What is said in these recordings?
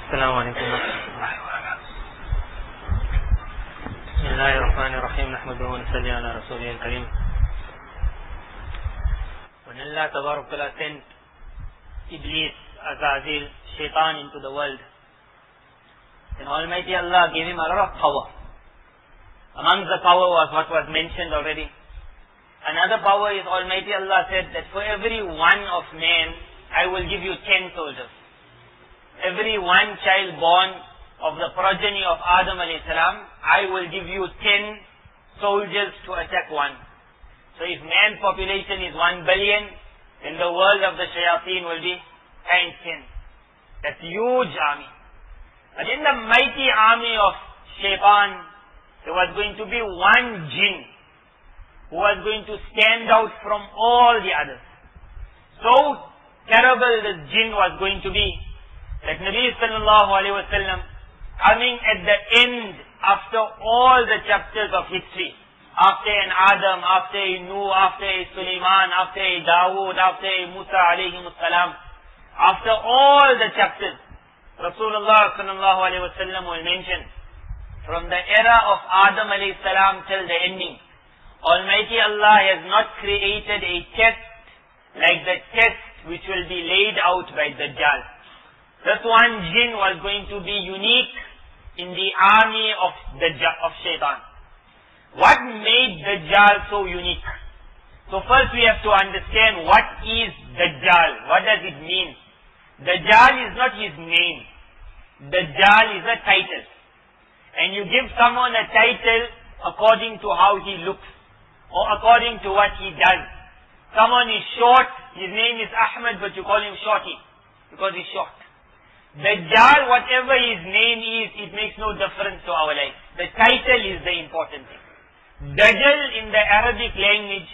السلام عليكم ورحمة الله وبركاته. بسم الله الرحمن الرحيم. نحمده ونصلي على رسوله الكريم. When Allah Tabarak Ta'ala sent Iblis, Azazil, Shaitan into the world, then Almighty Allah gave him a lot of power. Among the power was what was mentioned already. Another power is Almighty Allah said that for every one of men, I will give you 10 soldiers. Every one child born of the progeny of Adam alayhi salam, I will give you 10 soldiers to attack one. So if man's population is 1 billion, then the world of the shayateen will be times 10. That's a huge army. But in the mighty army of shaitan, there was going to be one jinn who was going to stand out from all the others. So terrible this jinn was going to be, that Nabi sallallahu alayhi wa sallam, coming at the end after all the chapters of history, after an Adam, after a Nuh, after a Sulaiman, after a Dawood, after a Musa alayhi salam, after all the chapters, Rasulullah sallallahu alayhi wa sallam will mention, from the era of Adam alayhi salam till the ending, Almighty Allah has not created a test like the test which will be laid out by Dajjal. This one jinn was going to be unique in the army of Shaitan. What made Dajjal so unique? So first we have to understand what is Dajjal. What does it mean? Dajjal is not his name. Dajjal is a title. And you give someone a title according to how he looks or according to what he does. Someone is short, his name is Ahmed, but you call him Shorty because he's short. Dajjal, whatever his name is, it makes no difference to our life. The title is the important thing. Dajjal in the Arabic language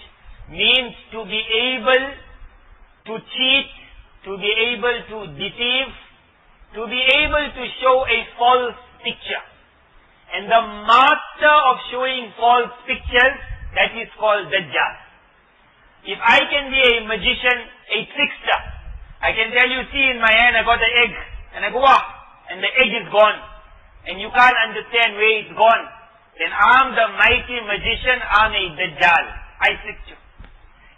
means to be able to cheat, to be able to deceive, to be able to show a false picture. And the master of showing false pictures, that is called Dajjal. If I can be a magician, a trickster, I can tell you, see in my hand I got an egg, and I go, and the egg is gone, and you can't understand where it's gone, then I'm the mighty magician, I'm a Dajjal. I tricked you.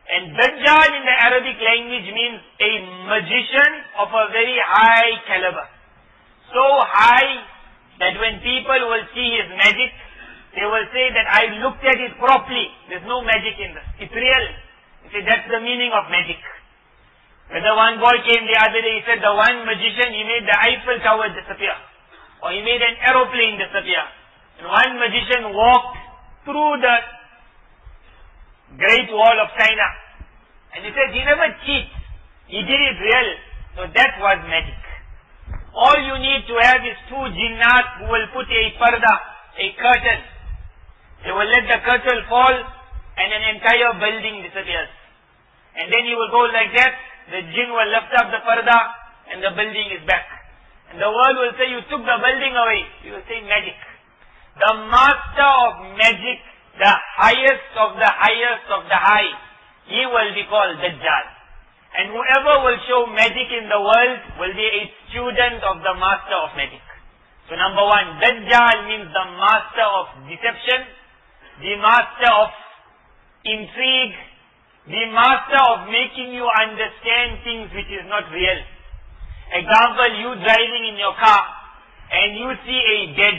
And Dajjal in the Arabic language means a magician of a very high caliber. So high that when people will see his magic, they will say that I looked at it properly. There's no magic in this. It's real. You say that's the meaning of magic. Whether one boy came the other day, he said the one magician, he made the Eiffel Tower disappear. Or he made an aeroplane disappear. And one magician walked through the Great Wall of China. And he said he never cheats. He did it real. So that was magic. All you need to have is 2 jinnat who will put a parda, a curtain. They will let the curtain fall and an entire building disappears. And then you will go like that. The jinn will lift up the parda and the building is back. And the world will say, you took the building away. You will say magic. The master of magic, the highest of the highest of the high, he will be called Dajjal. And whoever will show magic in the world will be a student of the master of magic. So number 1, Dajjal means the master of deception, the master of intrigue, the master of making you understand things which is not real. Example, you driving in your car and you see a bed.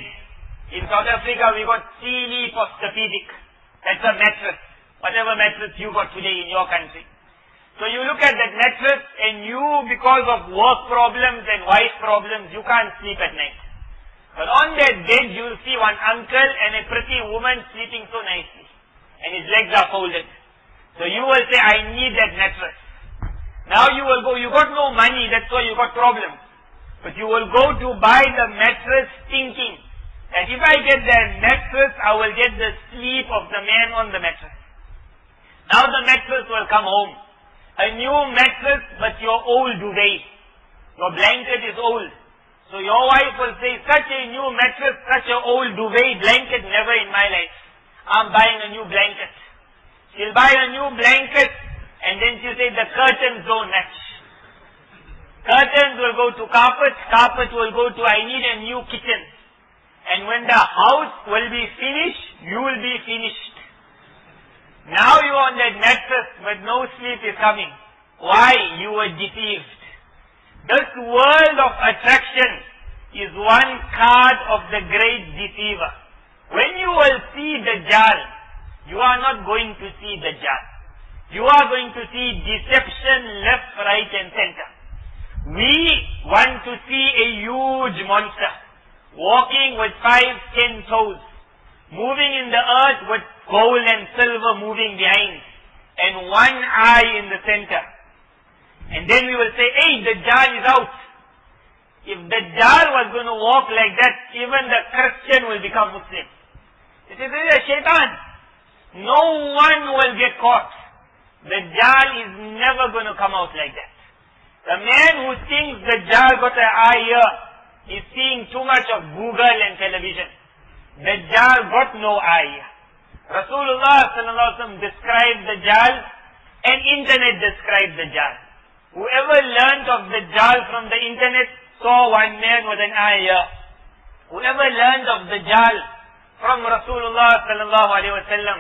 In South Africa we got Sealy Posturepedic. That's a mattress. Whatever mattress you got today in your country. So you look at that mattress and you, because of work problems and wife problems, you can't sleep at night. But on that bed you will see one uncle and a pretty woman sleeping so nicely. And his legs are folded. So you will say, I need that mattress. Now you will go, you got no money, that's why you got problems. But you will go to buy the mattress thinking that if I get that mattress, I will get the sleep of the man on the mattress. Now the mattress will come home. A new mattress, but your old duvet. Your blanket is old. So your wife will say, such a new mattress, such an old duvet, blanket, never in my life. I'm buying a new blanket. She'll buy a new blanket and then she'll say the curtains don't match. Curtains will go to carpet, carpet will go to I need a new kitchen. And when the house will be finished, you will be finished. Now you are on that mattress, but no sleep is coming. Why? You were deceived. This world of attraction is one card of the great deceiver. When you will see Dajjal, you are not going to see Dajjal. You are going to see deception left, right and center. We want to see a huge monster, walking with 5-10 toes, moving in the earth with gold and silver moving behind, and one eye in the center. And then we will say, hey, Dajjal is out. If Dajjal was going to walk like that, even the Christian will become Muslim. It is a shaitan. No one will get caught. Dajjal is never going to come out like that. The man who thinks Dajjal got an eye here is seeing too much of Google and television. Dajjal got no eye. Rasulullah ﷺ described Dajjal and internet described Dajjal. Whoever learnt of Dajjal from the internet saw one man with an eye here. Whoever learned of Dajjal from Rasulullah ﷺ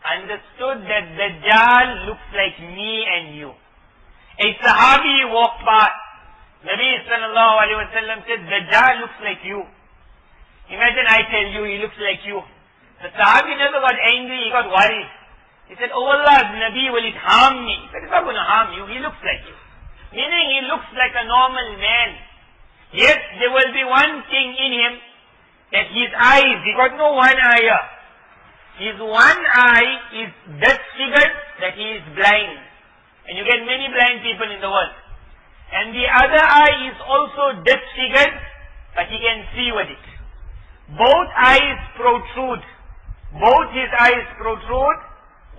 understood that Dajjal looks like me and you. A Sahabi walked past. Nabi ﷺ said, Dajjal looks like you. Imagine I tell you he looks like you. The Sahabi never got angry, he got worried. He said, oh Allah, Nabi, will it harm me? He said, it's not going to harm you, he looks like you. Meaning he looks like a normal man. Yet there will be one thing in him, that his eyes, he got no one eye here. His one eye is disfigured, that he is blind. And you get many blind people in the world. And the other eye is also disfigured, but he can see with it. Both eyes protrude. Both his eyes protrude.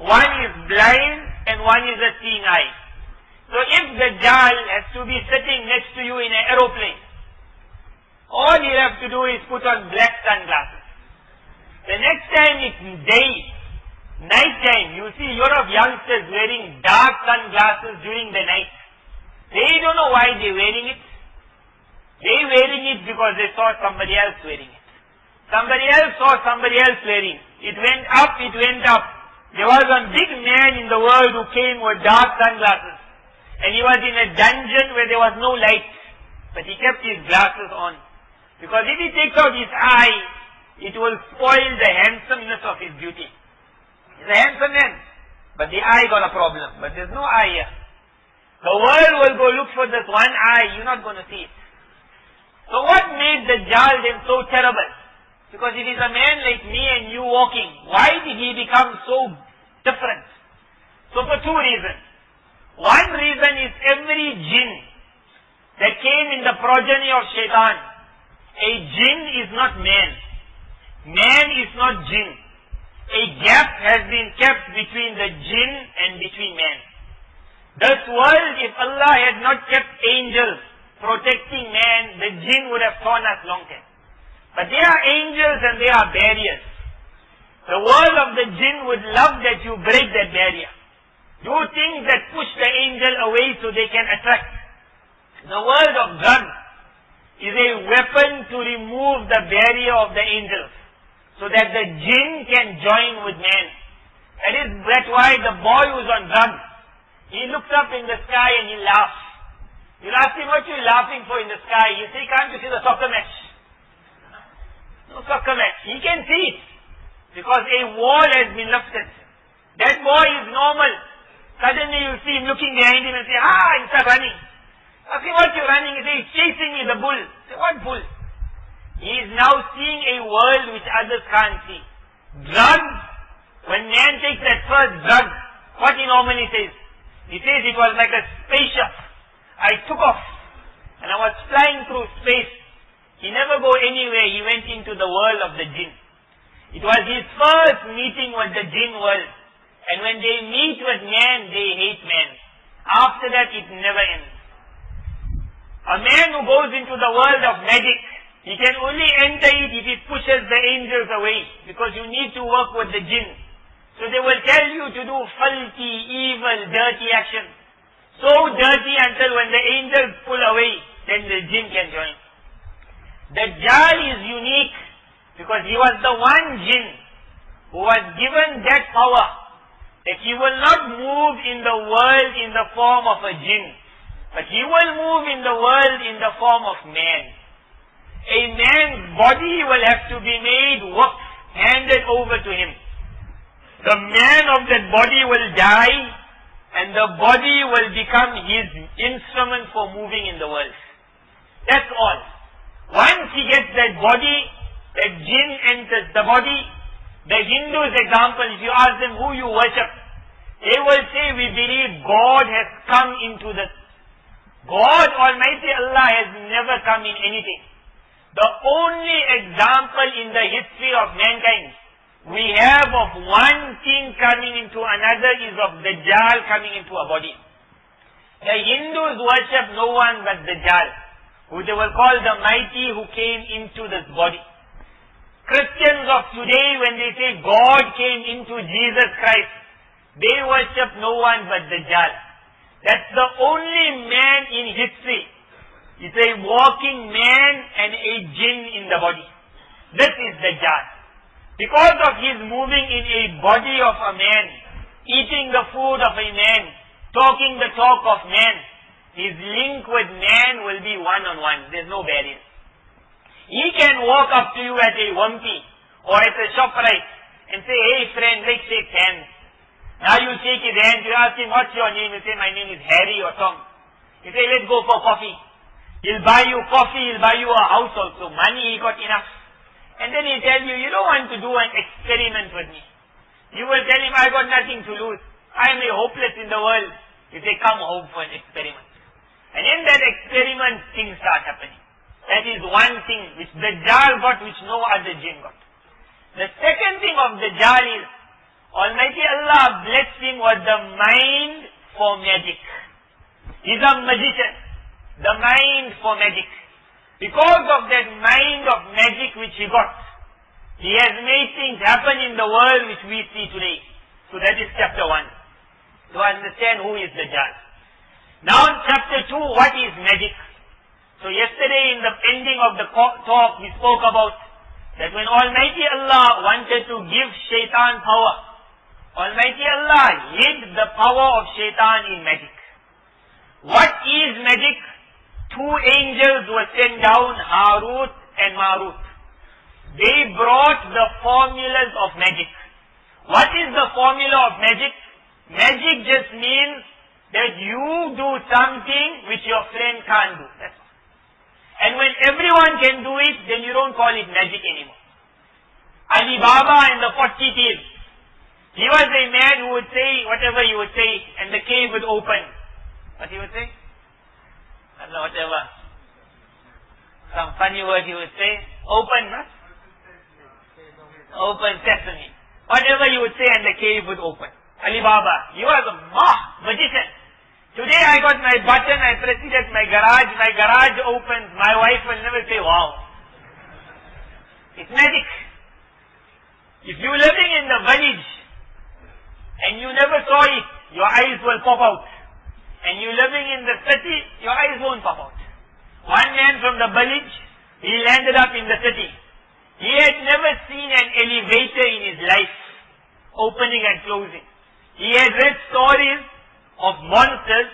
One is blind and one is a seeing eye. So if Dajjal has to be sitting next to you in an aeroplane, all you have to do is put on black sunglasses. The next time it's day, night time, you see a lot of youngsters wearing dark sunglasses during the night. They don't know why they're wearing it. They're wearing it because they saw somebody else wearing it. Somebody else saw somebody else wearing. It went up, it went up. There was a big man in the world who came with dark sunglasses. And he was in a dungeon where there was no light. But he kept his glasses on. Because if he takes out his eye, it will spoil the handsomeness of his beauty. He's a handsome man. But the eye got a problem. But there's no eye here. The world will go look for this one eye. You're not going to see it. So what made Dajjal then so terrible? Because it is a man like me and you walking. Why did he become so different? So for two reasons. One reason is every jinn that came in the progeny of shaitan. A jinn is not man. Man is not jinn. A gap has been kept between the jinn and between man. This world, if Allah had not kept angels protecting man, the jinn would have torn us long time. But they are angels and they are barriers. The world of the jinn would love that you break that barrier. Do things that push the angel away so they can attract. The world of drugs is a weapon to remove the barrier of the angels, so that the jinn can join with man. That's why the boy who's on drugs, he looks up in the sky and he laughs. You ask him, what are you laughing for in the sky? You say, can't you see the soccer match? No soccer match. He can see it, because a wall has been lifted. That boy is normal. Suddenly you see him looking behind him and say, and start running. I say, what you running? He say, he's chasing me, the bull. I say, what bull? He is now seeing a world which others can't see. Drugs, when man takes that first drug, what he normally says? He says it was like a spaceship. I took off and I was flying through space. He never go anywhere. He went into the world of the jinn. It was his first meeting with the jinn world. And when they meet with man, they hate man. After that, it never ends. A man who goes into the world of magic, he can only enter it if it pushes the angels away, because you need to work with the jinn. So they will tell you to do faulty, evil, dirty actions. so dirty until when the angels pull away, then the jinn can join. Dajjal is unique because he was the one jinn who was given that power that he will not move in the world in the form of a jinn, but he will move in the world in the form of man. A man's body will have to be made waqf, handed over to him. The man of that body will die and the body will become his instrument for moving in the world. That's all. Once he gets that body, that jinn enters the body. The Hindus, example, if you ask them who you worship, they will say, we believe God has come into this. God Almighty Allah has never come in anything. The only example in the history of mankind we have of one thing coming into another is of Dajjal coming into a body. The Hindus worship no one but Dajjal, who they will call the mighty who came into this body. Christians of today, when they say God came into Jesus Christ, they worship no one but Dajjal. That's the only man in history. It's a walking man and a jinn in the body. This is Dajjal. Because of his moving in a body of a man, eating the food of a man, talking the talk of man, his link with man will be one-on-one. There's no barrier. He can walk up to you at a Wampi or at a ShopRite and say, hey friend, let's shake hands. Now you shake his hand, you ask him, what's your name? You say, my name is Harry or Tom. You say, let's go for coffee. He'll buy you coffee, he'll buy you a house also. Money, he got enough. And then he'll tell you, you don't want to do an experiment with me. You will tell him, I got nothing to lose. I am a hopeless in the world. You say, come home for an experiment. And in that experiment, things start happening. That is one thing which Dajjal got, which no other jinn got. The second thing of Dajjal is, Almighty Allah blessed him with the mind for magic. He's a magician. The mind for magic. Because of that mind of magic which he got, he has made things happen in the world which we see today. So that is chapter 1. To understand who is Dajjal. Now in chapter 2, what is magic? So yesterday in the ending of the talk we spoke about that when Almighty Allah wanted to give shaitan power, Almighty Allah hid the power of shaitan in magic. What is magic? 2 angels were sent down, Harut and Marut. They brought the formulas of magic. What is the formula of magic? Magic just means that you do something which your friend can't do. That's all. And when everyone can do it, then you don't call it magic anymore. Ali Baba and the 40 thieves. He was a man who would say whatever he would say and the cave would open. What he would say? I don't know, whatever. Some funny word he would say. Open, huh? Open sesame. Whatever he would say and the cave would open. Ali Baba. He was a magician. Today I got my button, I press it at my garage opens, my wife will never say, wow. It's magic. If you're living in the village and you never saw it, your eyes will pop out. And you're living in the city, your eyes won't pop out. One man from the village, he landed up in the city. He had never seen an elevator in his life, opening and closing. He had read stories of monsters,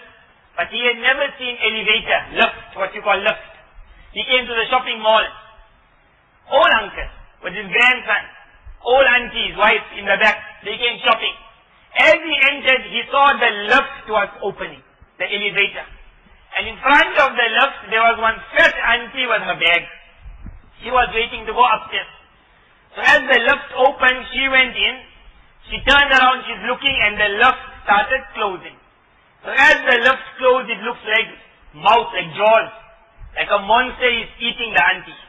but he had never seen elevator, lift, what you call lift. He came to the shopping mall. Old uncle with his grandson, old auntie, his wife in the back, they came shopping. As he entered, he saw the lift was opening, the elevator. And in front of the lift, there was one fat auntie with her bag. She was waiting to go upstairs. So as the lift opened, she went in. She turned around, she's looking, and the lift started closing. So as the lift closed, it looks like mouth, like jaws, like a monster is eating the auntie.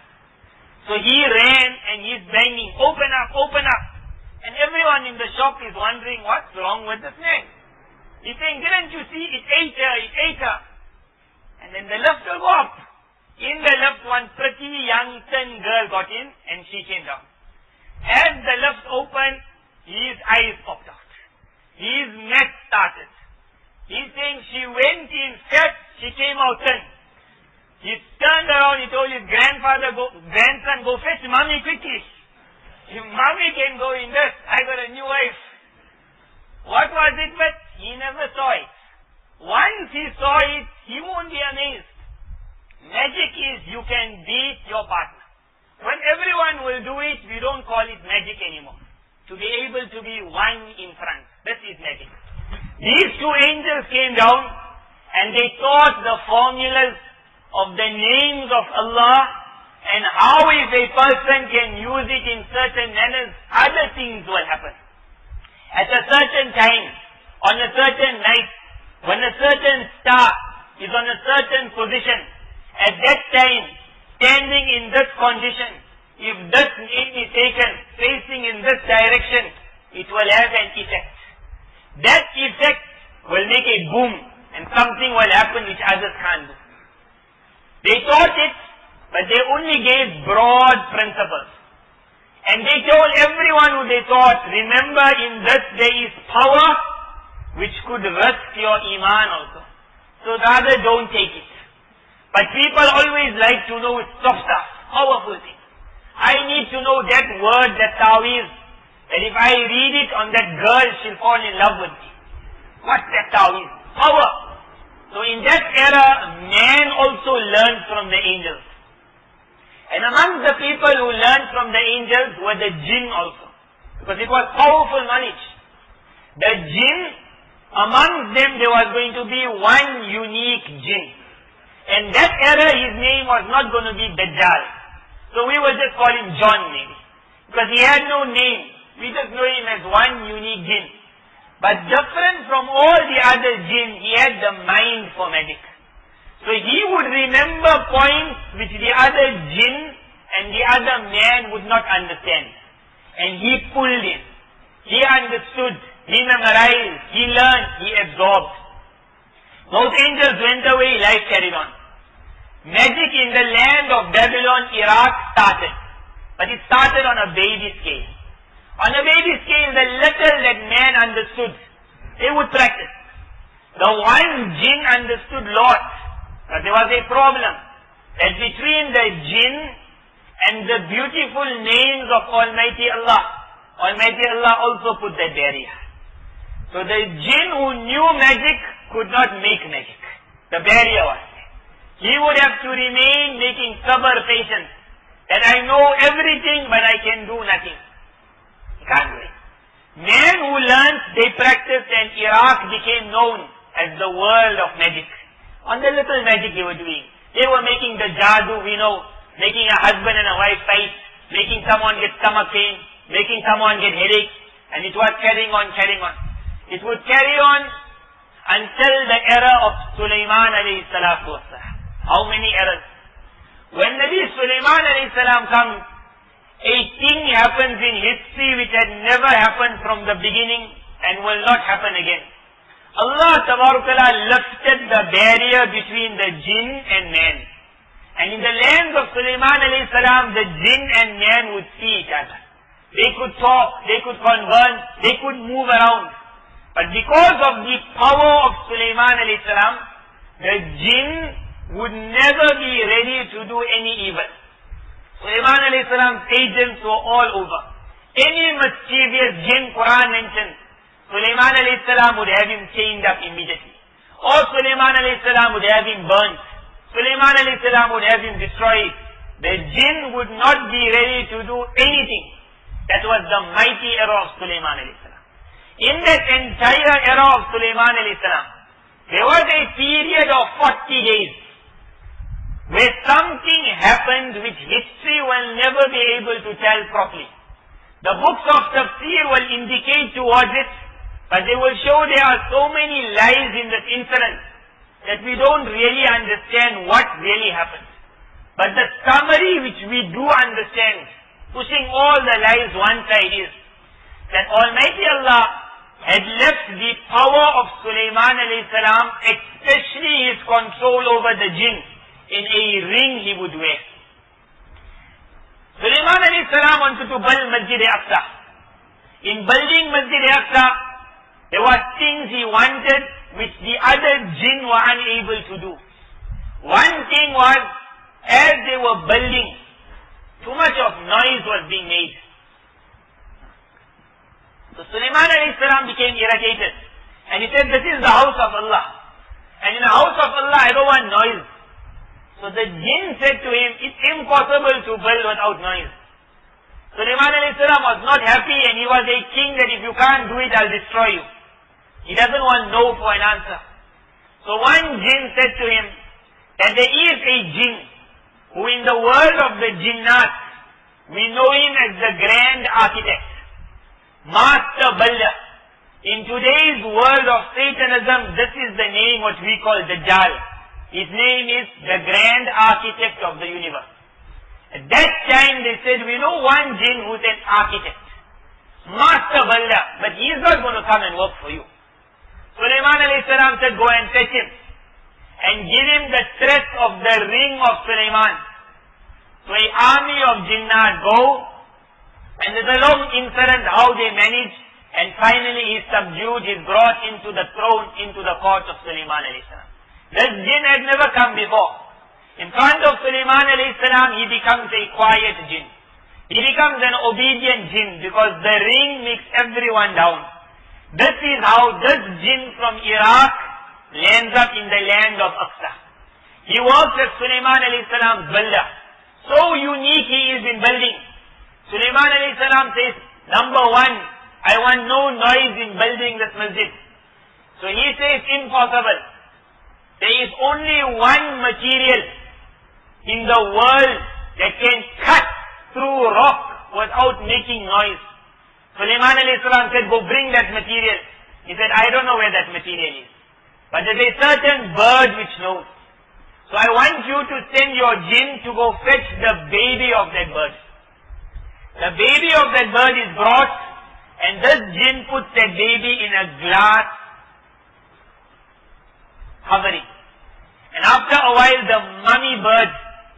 So he ran and he's banging, open up, open up. And everyone in the shop is wondering what's wrong with this man. He's saying, didn't you see, it ate her, it ate her. And then the lift will go up. In the lift, one pretty young thin girl got in and she came down. As the lift opened, his eyes popped out. His mess started. He's saying she went in steps, she came out 10. He turned around, he told his grandson, go fetch mommy quickly. If mommy can go in this, I got a new wife. What was it? But he never saw it. Once he saw it, he won't be amazed. Magic is you can beat your partner. When everyone will do it, we don't call it magic anymore. To be able to be one in front. This is magic. These two angels came down and they taught the formulas of the names of Allah and how if a person can use it in certain manners, other things will happen. At a certain time, on a certain night, when a certain star is on a certain position, at that time, standing in this condition, if this name is taken, facing in this direction, it will have an effect. That effect will make a boom and something will happen which others can't do. They taught it, but they only gave broad principles. And they told everyone who they taught, remember in this there is power which could risk your iman also. So rather don't take it. But people always like to know soft stuff, powerful things. I need to know that word, that ta'weez, that if I read it on that girl, she'll fall in love with me. What's that ta'weez? Power. So in that era, man also learned from the angels. And among the people who learned from the angels were the jinn also. Because it was powerful knowledge. The jinn, among them there was going to be one unique jinn. And that era his name was not going to be Dajjaal. So we will just call him John maybe. Because he had no name. We just know him as one unique jinn. But different from all the other jinn, he had the mind for magic. So he would remember points which the other jinn and the other man would not understand. And he pulled in. He understood. He memorized. He learned. He absorbed. Those angels went away, life carried on. Magic in the land of Babylon, Iraq started. But it started on a baby scale. On a baby scale, the little that man understood, they would practice. The one jinn understood lot. But there was a problem. That between the jinn and the beautiful names of Almighty Allah, Almighty Allah also put that barrier. So the jinn who knew magic could not make magic. The barrier was there. He would have to remain making sabr, patience. That I know everything but I can do nothing. He can't do it. Men who learned, they practiced and Iraq became known as the world of magic. On the little magic they were doing. They were making the jadoo, we know, making a husband and a wife fight, making someone get stomach pain, making someone get headache, and it was carrying on, carrying on. It would carry on until the era of Sulaiman alayhi salatu wassalam. How many eras? When Nabi Sulaiman alayhi salam comes, a thing happens in history which had never happened from the beginning and will not happen again. Allah Tabarakala lifted the barrier between the jinn and man. And in the lands of Sulaiman alayhi salam, the jinn and man would see each other. They could talk, they could converse, they could move around. But because of the power of Sulaiman alayhi salam, the jinn would never be ready to do any evil. Sulaiman alayhi salam's agents were all over. Any mischievous jinn Quran mentions, Sulaiman alayhi salam would have him chained up immediately. Or Sulaiman alayhi salam would have him burnt. Sulaiman alayhi salam would have him destroyed. The jinn would not be ready to do anything. That was the mighty era of Sulaiman alayhi salam. In that entire era of Sulaiman alayhi salam, there was a period of 40 days where something happened which history will never be able to tell properly. The books of tafsir will indicate towards it, but they will show there are so many lies in this incident that we don't really understand what really happened. But the summary which we do understand, pushing all the lies one side, is that Almighty Allah had left the power of Sulaiman alayhi salam, especially his control over the jinn, in a ring he would wear. Sulaiman alayhi salam wanted to build Masjid Aqsa. In building Masjid Aqsa, there were things he wanted which the other jinn were unable to do. One thing was, as they were building, too much of noise was being made. So Sulaiman alayhi salam became irritated. And he said, this is the house of Allah. And in the house of Allah, I don't want noise. So the jinn said to him, it's impossible to build without noise. Sulaiman alayhi salam was not happy, and he was a king that if you can't do it, I'll destroy you. He doesn't want no for an answer. So one jinn said to him that there is a jinn who in the world of the jinnat, we know him as the grand architect, master builder. In today's world of Satanism, this is the name what we call Dajjal. His name is the grand architect of the universe. At that time they said, we know one jinn who's an architect, master builder, but he's not going to come and work for you. Sulaiman alayhi salam said, go and fetch him and give him the threat of the ring of Sulaiman. So an army of jinnat go, and there's a long incident how they managed, and finally he is subdued, he is brought into the throne, into the court of Sulaiman alayhi salam. This jinn had never come before. In front of Sulaiman alayhi salam, he becomes a quiet jinn. He becomes an obedient jinn because the ring makes everyone down. This is how this jinn from Iraq lands up in the land of Aqsa. He works as Sulaiman alayhi salam's builder. So unique he is in building. Sulaiman alayhi salam says, number one, I want no noise in building this masjid. So he says, impossible. There is only one material in the world that can cut through rock without making noise. Sulaiman alayhi salam said, go bring that material. He said, I don't know where that material is. But there's a certain bird which knows. So I want you to send your jinn to go fetch the baby of that bird. The baby of that bird is brought, and this jinn puts that baby in a glass covering. And after a while the mummy bird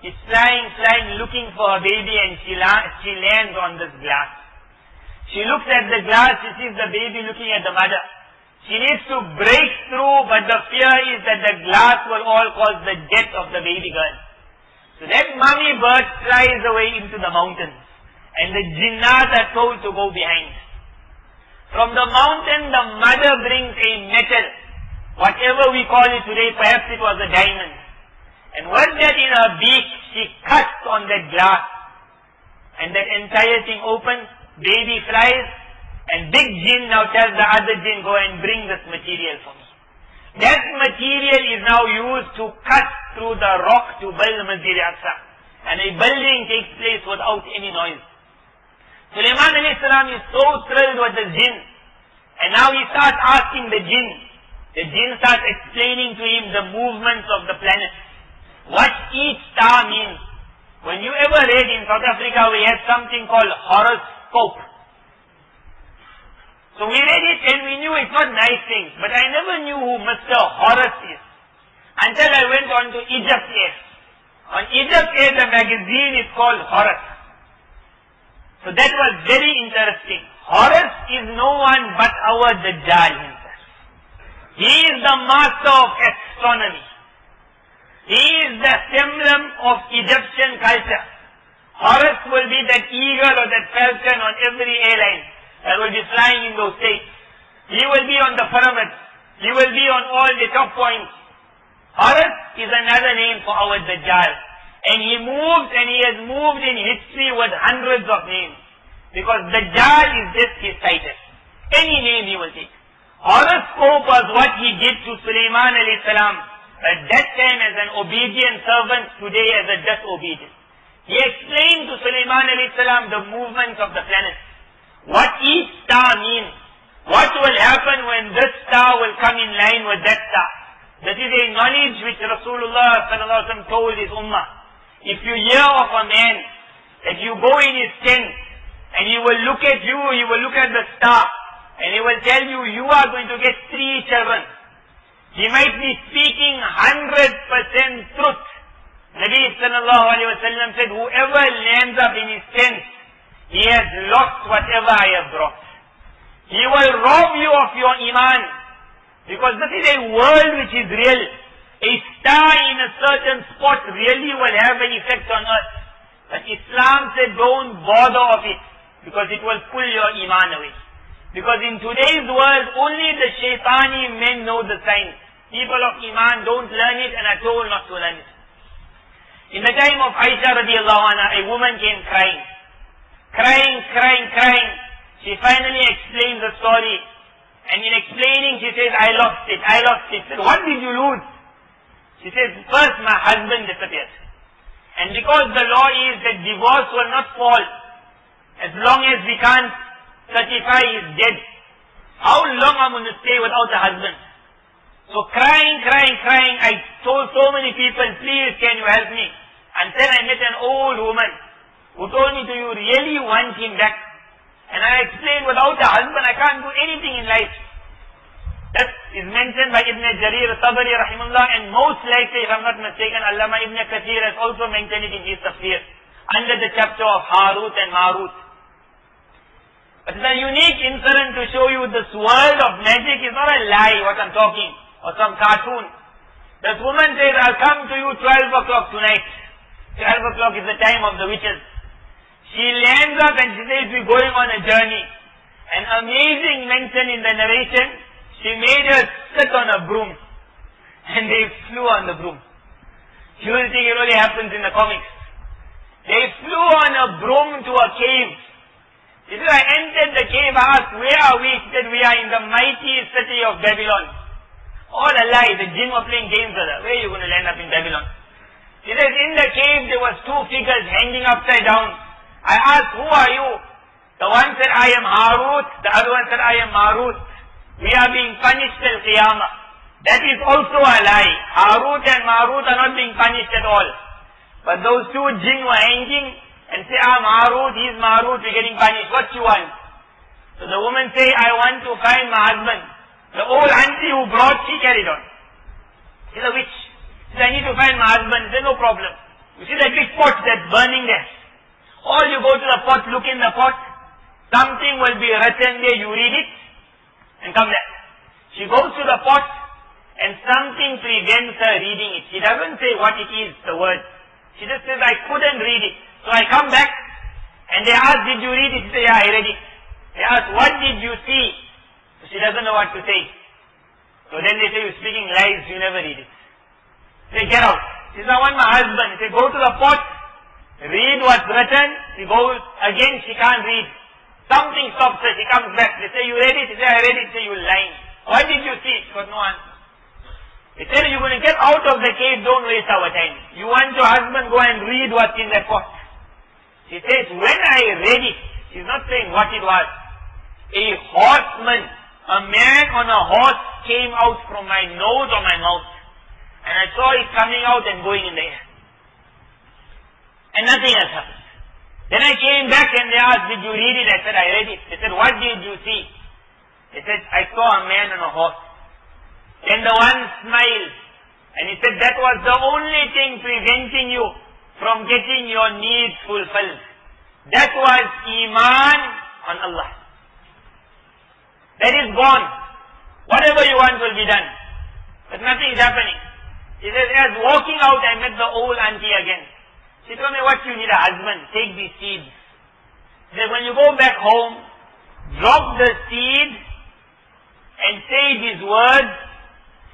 is flying, looking for her baby, and she lands on this glass. She looks at the glass, she sees the baby looking at the mother. She needs to break through, but the fear is that the glass will all cause the death of the baby girl. So that mummy bird flies away into the mountains, and the jinnat are told to go behind. From the mountain, the mother brings a metal, whatever we call it today, perhaps it was a diamond. And with that in her beak, she cuts on that glass, and that entire thing opens, baby flies, and big jinn now tells the other jinn, go and bring this material for me. That material is now used to cut through the rock to build Masjid Aqsa. And a building takes place without any noise. Sulaiman alayhi salam is so thrilled with the jinn. And now he starts asking the jinn. The jinn starts explaining to him the movements of the planets. What each star means. When you ever read in South Africa, we had something called horoscope. So we read it and we knew it's not nice things, but I never knew who Mr. Horus is until I went on to Egypt Air. On Egypt Air, the magazine is called Horus. So that was very interesting. Horus is no one but our Dajjal himself. He is the master of astronomy. He is the emblem of Egyptian culture. Horus will be that eagle or that falcon on every airline that will be flying in those states. He will be on the pyramids. He will be on all the top points. Horus is another name for our Dajjal. And he moves, and he has moved in history with hundreds of names. Because Dajjal is just his title. Any name he will take. Horoscope was what he did to Sulaiman alayhi salam at that time as an obedient servant, today as a disobedient. He explained to Sulaiman alayhi salam the movements of the planets. What each star means. What will happen when this star will come in line with that star. This is a knowledge which Rasulullah sallallahu alaihi wasallam told his ummah. If you hear of a man that you go in his tent and he will look at you, he will look at the star and he will tell you, you are going to get 3 children. He might be speaking 100% truth. Nabi sallallahu alaihi wasallam said, whoever lands up in his tent, he has lost whatever I have brought. He will rob you of your iman. Because this is a world which is real. A star in a certain spot really will have an effect on earth. But Islam said don't bother of it, because it will pull your iman away. Because in today's world, only the shaitani men know the signs. People of iman don't learn it and are told not to learn it. In the time of Aisha radiallahu anha, a woman came crying. Crying. She finally explains the story. And in explaining, she says, I lost it. She said, what did you lose? She says, first my husband disappeared. And because the law is that divorce will not fall as long as we can't certify he's dead. How long am I going to stay without a husband? So crying. I told so many people, please can you help me? Until I met an old woman who told me, do you really want him back? And I explained, without a husband I can't do anything in life. That is mentioned by Ibn Jarir Tabari rahimahullah, and most likely, if I'm not mistaken, Allama Ibn Kathir has also mentioned it in his tafsir, under the chapter of Harut and Marut. But it's a unique incident to show you this world of magic is not a lie, what I'm talking, or some cartoon. This woman says, I'll come to you 12 o'clock tonight. 12 o'clock is the time of the witches. She lands up and she says, we're going on a journey. An amazing mention in the narration, she made her sit on a broom. And they flew on the broom. You will think it only happens in the comics. They flew on a broom to a cave. She said, I entered the cave, I asked, where are we? She said, we are in the mighty city of Babylon. All a lie, the jinn were playing games with her. Where are you going to land up in Babylon? She says, in the cave there was two figures hanging upside down. I asked, who are you? The one said, I am Harut. The other one said, I am Marut. We are being punished till Qiyamah. That is also a lie. Harut and Marut are not being punished at all. But those two jinn were hanging and say, I'm Harut, he's Marut, we're getting punished. What you want? So the woman say, I want to find my husband. The old auntie who brought, she carried on. She's a witch. She said, I need to find my husband. He said, no problem. You see that big pot that's burning there? All you go to the pot, look in the pot, something will be written there, you read it, and come back. She goes to the pot, and something prevents her reading it. She doesn't say what it is, the word. She just says, I couldn't read it. So I come back, and they ask, did you read it? She says, yeah, I read it. They ask, what did you see? So she doesn't know what to say. So then they say, you're speaking lies, you never read it. They say, get out. She says, I want my husband. They say, go to the pot, read what's written. She goes again, she can't read. Something stops her, she comes back. They say, you read it? She says, I read it. They say, you're lying. What did you see? She got no answer. They say, you're going to get out of the cave, don't waste our time. You want your husband, go and read what's in that pot. She says, when I read it, she's not saying what it was. A horseman, a man on a horse came out from my nose or my mouth. And I saw it coming out and going in the air. And nothing else happened. Then I came back and they asked, did you read it? I said, I read it. They said, what did you see? They said, I saw a man on a horse. Then the one smiled. And he said, that was the only thing preventing you from getting your needs fulfilled. That was Iman on Allah. That is gone. Whatever you want will be done. But nothing is happening. He says, as walking out, I met the old auntie again. She told me, what you need a husband, take these seeds. He said, when you go back home, drop the seed and say these words,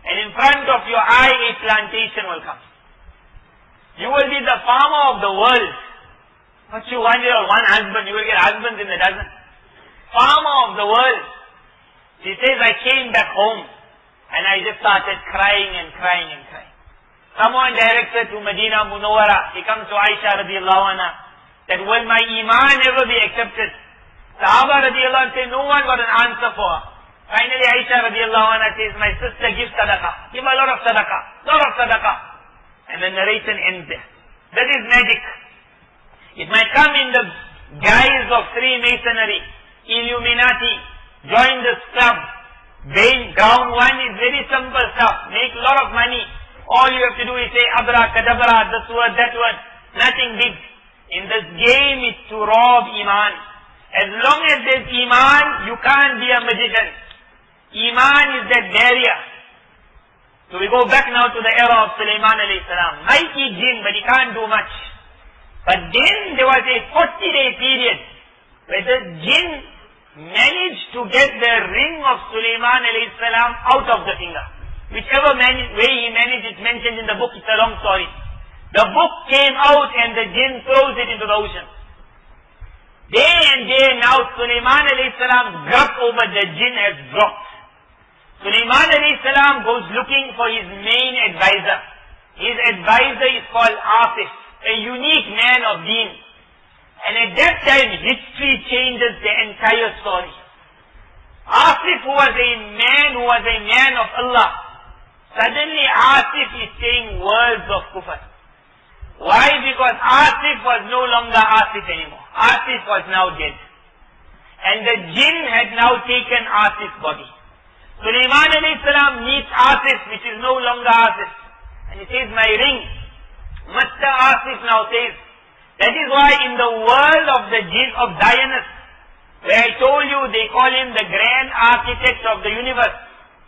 and in front of your eye a plantation will come. You will be the farmer of the world. What you want is one husband, you will get husbands in a dozen. Farmer of the world. She says, I came back home and I just started crying and crying and crying. Someone directed to Medina Munawwara. He comes to Aisha radiallahu anha, that will my iman ever be accepted? Sahaba radiallahu anha say, no one got an answer for her. Finally Aisha radiallahu anha says, my sister, give sadaqah. Give a lot of sadaqah. Lot of sadaqah. And the narration ends there. That is magic. It might come in the guise of Freemasonry, Illuminati, join this club. Ground one is very simple stuff. Make a lot of money. All you have to do is say abracadabra, this word, that word. Nothing big. In this game it's to rob Iman. As long as there's Iman, you can't be a magician. Iman is that barrier. So we go back now to the era of Sulaiman alayhi salam. Mighty jinn, but he can't do much. But then there was a 40-day period where the jinn managed to get the ring of Sulaiman alayhi salam out of the finger. Whichever way he managed, it's mentioned in the book, it's a long story. The book came out and the jinn throws it into the ocean. Day and day now Sulaiman alayhi salam grub over the jinn has dropped. Sulaiman alayhi salam goes looking for his main advisor. His advisor is called Asif, a unique man of deen. And at that time history changes the entire story. Asif who was a man of Allah. Suddenly Asif is saying words of kufr. Why? Because Asif was no longer Asif anymore. Asif was now dead. And the jinn had now taken Asif's body. Sulaiman alayhi salam meets Asif, which is no longer Asif. And he says, my ring. Master Asif now says, that is why in the world of the jinn of Zionist, where I told you they call him the grand architect of the universe,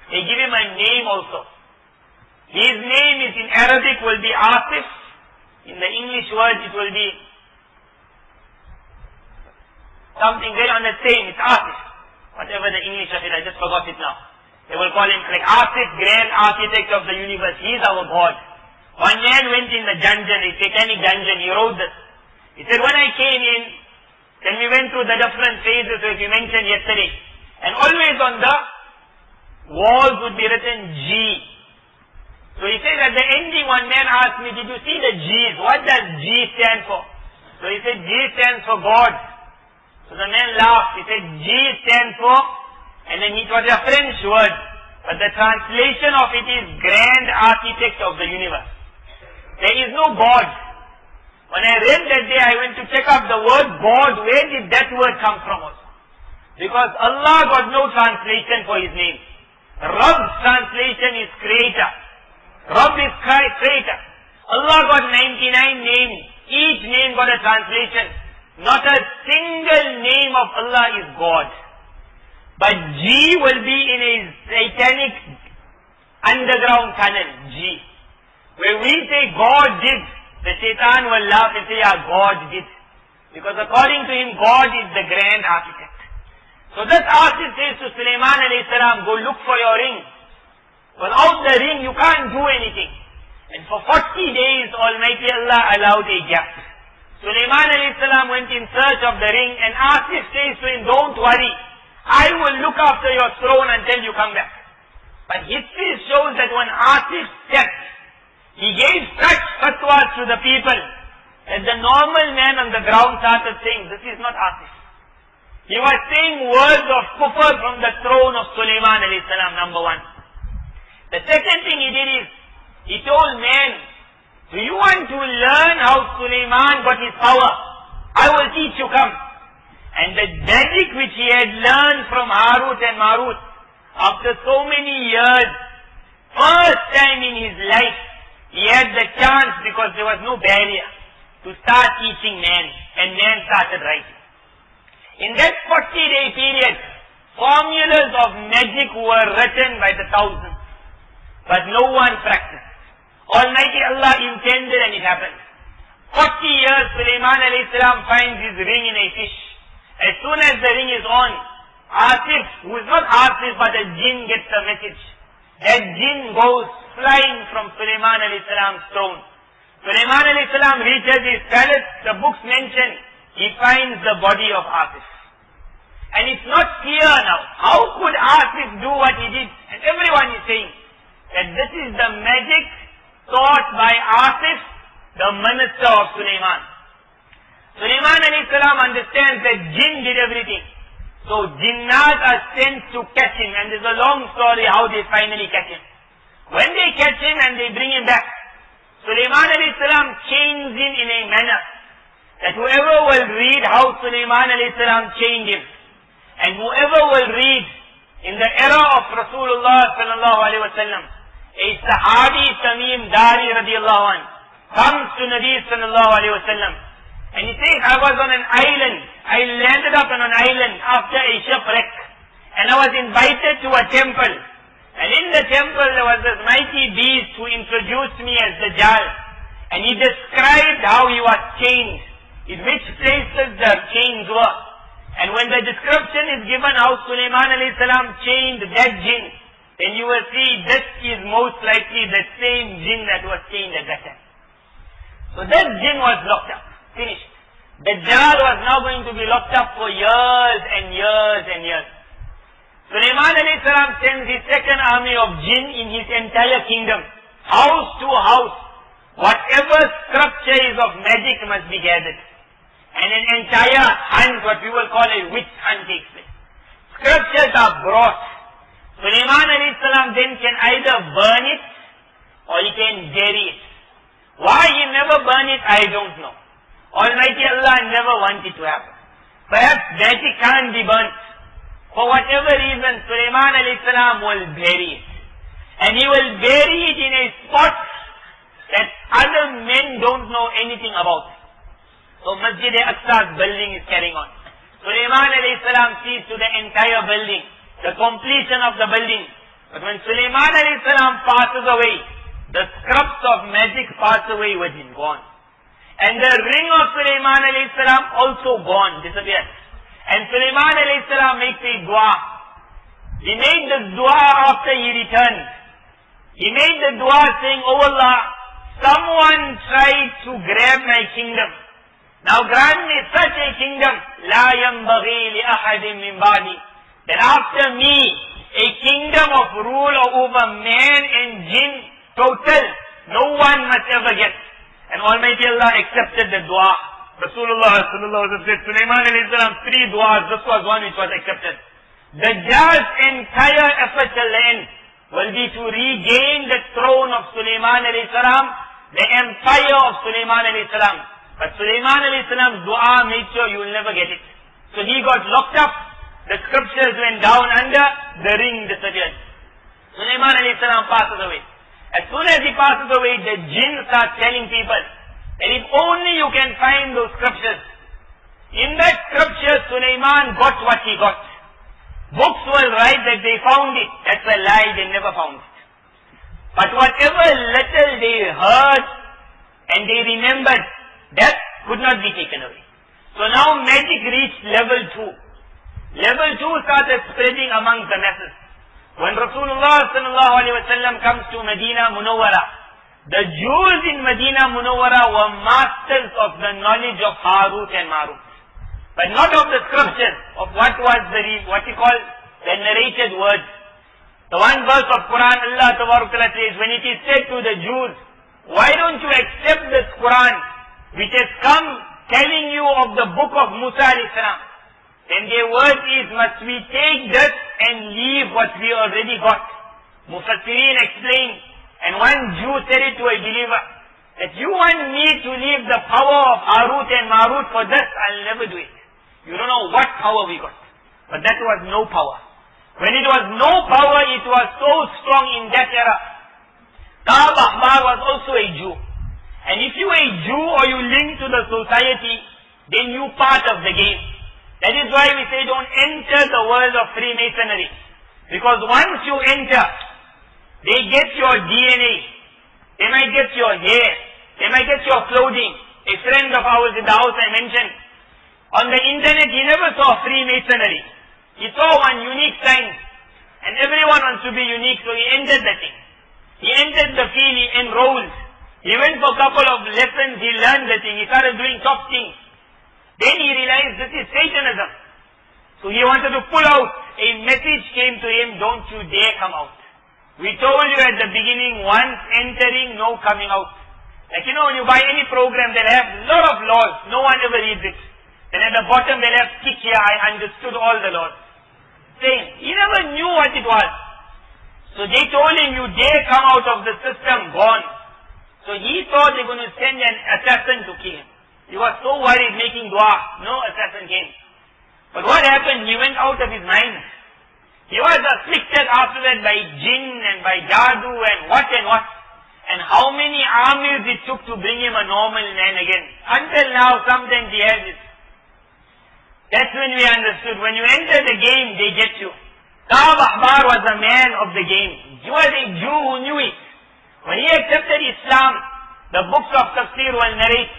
they give him a name also. His name is in Arabic will be Asif. In the English word it will be something very on the same, it's Asif. Whatever the English of it, I just forgot it now. They will call him like Asif, grand architect of the universe. He is our God. One man went in the dungeon, a satanic dungeon, he wrote this. He said, when I came in, then we went through the different phases which we mentioned yesterday. And always on the walls would be written G. So he says at the ending, one man asked me, did you see the G's? What does G stand for? So he said, G stands for God. So the man laughed. He said, G stands for, and then it was a French word, but the translation of it is Grand Architect of the Universe. There is no God. When I read that day, I went to check up the word God. Where did that word come from also? Because Allah got no translation for His name. Rabb's translation is Creator. Rabb is Creator. Allah got 99 names. Each name got a translation. Not a single name of Allah is God. But G will be in a satanic underground tunnel, G. Where we say God did, the shaitan will laugh and say, yeah, God did. Because according to him, God is the grand architect. So this Asif says to Sulaiman alayhi salam, go look for your ring. Without the ring, you can't do anything. And for 40 days, Almighty Allah allowed a gap. Sulaiman alayhi salam went in search of the ring, and Asif says to him, don't worry. I will look after your throne until you come back. But history shows that when Asif stepped, he gave such fatwas to the people that the normal man on the ground started saying, this is not Asif. He was saying words of kufr from the throne of Sulaiman alayhi salam, number one. The second thing he did is, he told men, do you want to learn how Sulaiman got his power? I will teach you, come. And the magic which he had learned from Harut and Marut, after so many years, first time in his life, he had the chance, because there was no barrier, to start teaching men, and men started writing. In that 40-day period, formulas of magic were written by the thousands, but no one practiced. Almighty Allah intended and it happened. 40 years, Sulaiman alayhi salam finds his ring in a fish. As soon as the ring is on, Asif, who is not Asif but a jinn, gets the message. That jinn goes flying from Sulaiman alayhi salam's throne. Sulaiman alayhi salam reaches his palace, the books mention, he finds the body of Asif. And it's not clear now, how could Asif do what he did? And everyone is saying that this is the magic taught by Asif, the minister of Sulaiman. Sulaiman alayhi salam understands that jinn did everything. So jinnat are sent to catch him, and there's a long story how they finally catch him. When they catch him and they bring him back, Sulaiman alayhi salam chains him in a manner that whoever will read how Sulaiman alayhi salam chained him, and whoever will read in the era of Rasulullah sallallahu alayhi wa sallam, a Sahabi Tamim Dari radiallahu anh comes to Nabi sallallahu alayhi wa sallam, and he says, I was on an island. I landed up on an island after a shipwreck. And I was invited to a temple. And in the temple there was this mighty beast who introduced me as Dajjal. And he described how he was chained, in which places the chains were. And when the description is given how Sulaiman alayhi salam chained that jinn, then you will see this is most likely the same jinn that was chained at that time. So that jinn was locked up, finished. Dajjal was now going to be locked up for years and years and years. Sulaiman alayhi salam sends his second army of jinn in his entire kingdom, house to house. Whatever scripture is of magic must be gathered. And an entire hunt, what we will call a witch hunt, takes place. Scriptures are brought. Sulaiman alayhi salam then can either burn it or he can bury it. Why he never burn it, I don't know. Almighty Allah never wanted it to happen. Perhaps magic can't be burnt. For whatever reason, Sulaiman alayhi salam will bury it. And he will bury it in a spot that other men don't know anything about. So Masjid Aqsa's building is carrying on. Sulaiman alayhi salam sees to the entire building, the completion of the building. But when Sulaiman alayhi salam passes away, the scripts of magic pass away with him, gone. And the ring of Sulaiman alayhi salam also gone, disappeared. And Sulaiman alayhi salam makes a dua. He made the dua after he returned. He made the dua saying, "Oh Allah, someone tried to grab my kingdom. Now grant me such a kingdom, la yanbaghi li ahadin min ba'di, that after me, a kingdom of rule over man and jinn, total, no one must ever get." And Almighty Allah accepted the dua. Rasulullah sallallahu alaihi wasallam said, Sulaiman alayhi salam, 3 duas, this was one which was accepted. Dajjal's entire effort till the end will be to regain the throne of Sulaiman alayhi salam, the empire of Sulaiman alayhi salam. But Sulaiman alayhi salam's dua made sure you will never get it. So he got locked up, the scriptures went down under, the ring disappeared. Sulaiman alayhi salam passes away. As soon as he passes away, the jinn starts telling people that if only you can find those scriptures. In that scripture, Sulaiman got what he got. Books will write that they found it. That's a lie, they never found it. But whatever little they heard and they remembered, that could not be taken away. So now magic reached level 2. Level 2 started spreading among the masses. When Rasulullah sallallahu alaihi wasallam comes to Medina Munawwara, the Jews in Medina Munawwara were masters of the knowledge of Harut and Marut, but not of the scriptures, of what was what you call the narrated words. The one verse of Quran, Allah Ta'ala says, when it is said to the Jews, why don't you accept this Quran, which has come telling you of the book of Musa alayhi salam? Then their word is, must we take this and leave what we already got? Mufassirin explained, and one Jew said it to a believer, that you want me to leave the power of Harut and Marut for this, I'll never do it. You don't know what power we got. But that was no power. When it was no power, it was so strong in that era. Ka'ab Ahbar was also a Jew. And if you are a Jew or you link to the society, then you part of the game. That is why we say don't enter the world of Freemasonry. Because once you enter, they get your DNA. They might get your hair. They might get your clothing. A friend of ours in the house I mentioned, on the internet he never saw Freemasonry. He saw one unique sign. And everyone wants to be unique, so he entered the thing. He entered the field, he enrolled. He went for a couple of lessons, he learned the thing, he started doing top things. Then he realized this is Satanism. So he wanted to pull out. A message came to him, don't you dare come out. We told you at the beginning, once entering, no coming out. Like when you buy any program, they'll have a lot of laws. No one ever reads it. Then at the bottom they'll have tick here, I understood all the laws. Saying, he never knew what it was. So they told him, you dare come out of the system, gone. So he thought they were going to send an assassin to kill him. He was so worried making dua, no assassin came. But what happened? He went out of his mind. He was afflicted after that by jinn and by jadoo and what. And how many armies it took to bring him a normal man again. Until now, sometimes he has it. That's when we understood. When you enter the game, they get you. Ka'b Ahbar was a man of the game. He was a Jew who knew it. When he accepted Islam, the books of tafsir will narrate,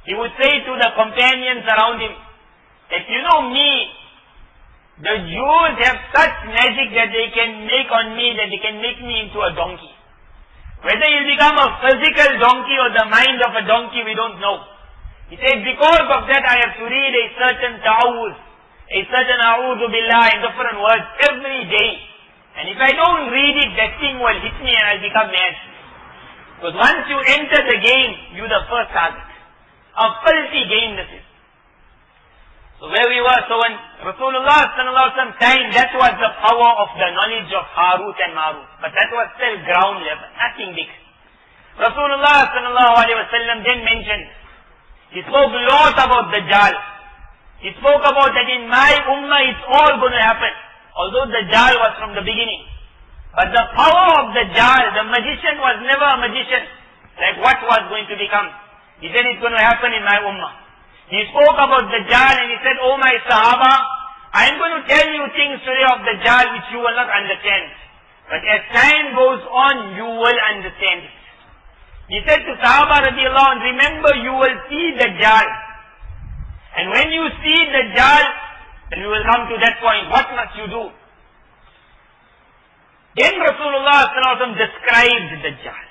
he would say to the companions around him, that you know me, the Jews have such magic that they can make on me, that they can make me into a donkey. Whether he'll become a physical donkey or the mind of a donkey, we don't know. He said, because of that I have to read a certain ta'awuz, a certain a'udhu billah in different words every day. And if I don't read it, that thing will hit me and I'll become mad. Because once you enter the game, you're the first target. A filthy game this is. So where we were, so when Rasulullah sallallahu alaihi wasallam time, that was the power of the knowledge of Harut and Marut. But that was still ground level, nothing big. Rasulullah sallallahu alaihi wasallam then mentioned, he spoke a lot about Dajjal. He spoke about that in my ummah it's all going to happen. Although Dajjal was from the beginning. But the power of Dajjal, the magician was never a magician. Like what was going to become. He said it's going to happen in my ummah. He spoke about Dajjal and he said, oh my Sahaba, I am going to tell you things today of Dajjal which you will not understand. But as time goes on, you will understand it. He said to Sahaba radiallahu anh, remember you will see Dajjal. And when you see Dajjal, then we will come to that point, what must you do? Then Rasulullah sallallahu alaihi wasallam described Dajjal.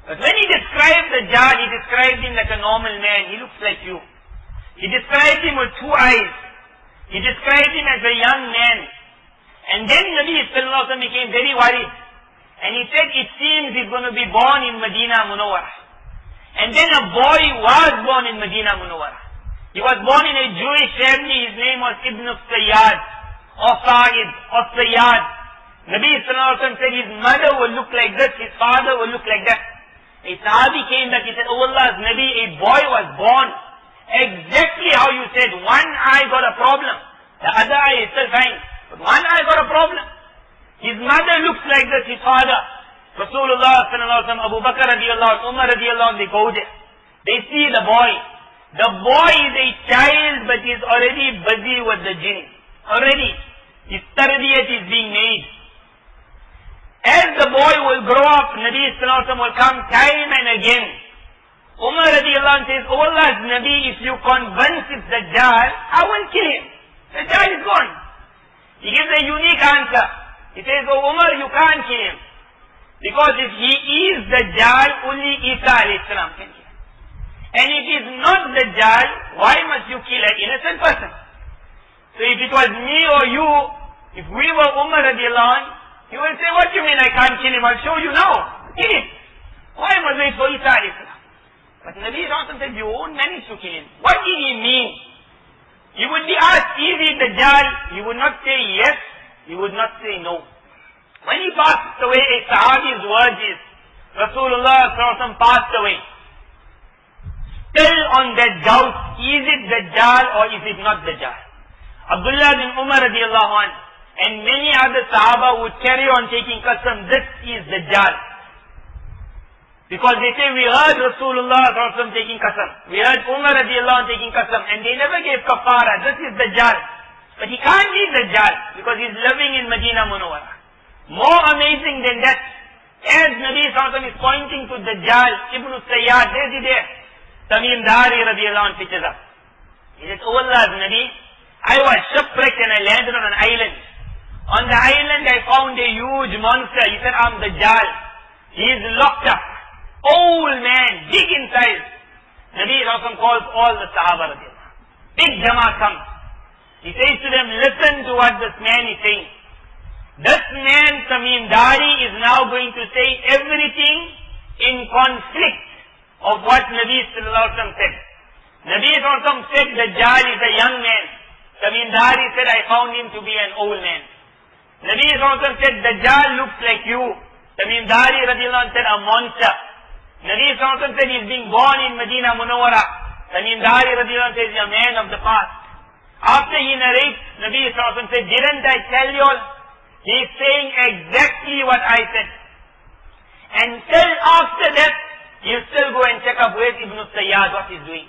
But when he described Dajjal, he described him like a normal man. He looks like you. He described him with two eyes. He described him as a young man. And then Nabi sallallahu alaihi wasallam became very worried. And he said, it seems he's going to be born in Medina Munawwara. And then a boy was born in Medina Munawwara. He was born in a Jewish family. His name was Ibn Sayyad, or Sa'id, or Sayyad. Nabi sallallahu alaihi wasallam said his mother will look like this, his father will look like that. A Sahabi came back, he said, oh Allah's Nabi, a boy was born exactly how you said. One eye got a problem. The other eye is still fine. But one eye got a problem. His mother looks like this, his father. Rasulullah sallallahu alaihi wasallam, Abu Bakr radiallahu anh, Umar radiallahu anh, they go there. They see the boy. The boy is a child, but he is already busy with the jinn. Already. His tarbiyat is being made. As the boy will grow up, Nabi sallallahu alaihi wasallam will come time and again. Umar radiallahu anh says, oh Allah's Nabi, if you convince it's Dajjal, I will kill him. Dajjal is gone. He gives a unique answer. He says, oh Umar, you can't kill him. Because if he is Dajjal, only Isa alayhi salam can kill him. And if he is not Dajjal, why must you kill an innocent person? So if it was me or you, if we were Umar radiallahu anh, he will say, what do you mean I can't kill him? I'll show you now. Kill him. Why must wait for Isa alayhi salam? But Nabi sallallahu said, you won't manage to kill him. What did he mean? He would be asked, is he Dajjal? He would not say yes. He would not say no. When he passed away, a Sahabi's words is, Rasulullah sallallahu alaihi wasallam passed away. Still on that doubt, is it Dajjal or is it not Dajjal? Abdullah bin Umar radiallahu anh and many other Sahaba would carry on taking qasam, this is Dajjal. Because they say, we heard Rasulullah sallallahu alaihi wasallam taking qasam. We heard Umar radiallahu anh taking qasam. And they never gave kafara, this is Dajjal. But he can't be Dajjal because he's living in Medina Munawwara. More amazing than that, as Nabi sallallahu alaihi wasallam is pointing to Dajjal, Ibn Sayyad, there's he there. Tamim Dari radiallahu anh pitches up. He says, oh Allah's Nabi, I was shipwrecked and I landed on an island. On the island I found a huge monster. He said, I'm Dajjal. He is locked up. Old man, big in size. Nabi sallallahu alaihi wasallam calls all the Sahaba radiallahu anh. Big Jamaat comes. He says to them, listen to what this man is saying. This man, Tamim Dari, is now going to say everything in conflict of what Nabi sallallahu alaihi wasallam said. Nabi sallallahu alaihi wasallam said Dajjal is a young man. Tamim Dari said, I found him to be an old man. Nabi sallallahu alaihi wasallam said, Dajjal looks like you. Tamim Dari radiallahu anh said, a monster. Nabi sallallahu alaihi wasallam said, he's being born in Medina Munawwara. Tamim Dari radiallahu anh says, he's a man of the past. After he narrates, Nabi sallallahu alaihi wasallam said, didn't I tell you all? He is saying exactly what I said. And till after that, you still go and check up where's Ibn Sayyad, what he's doing.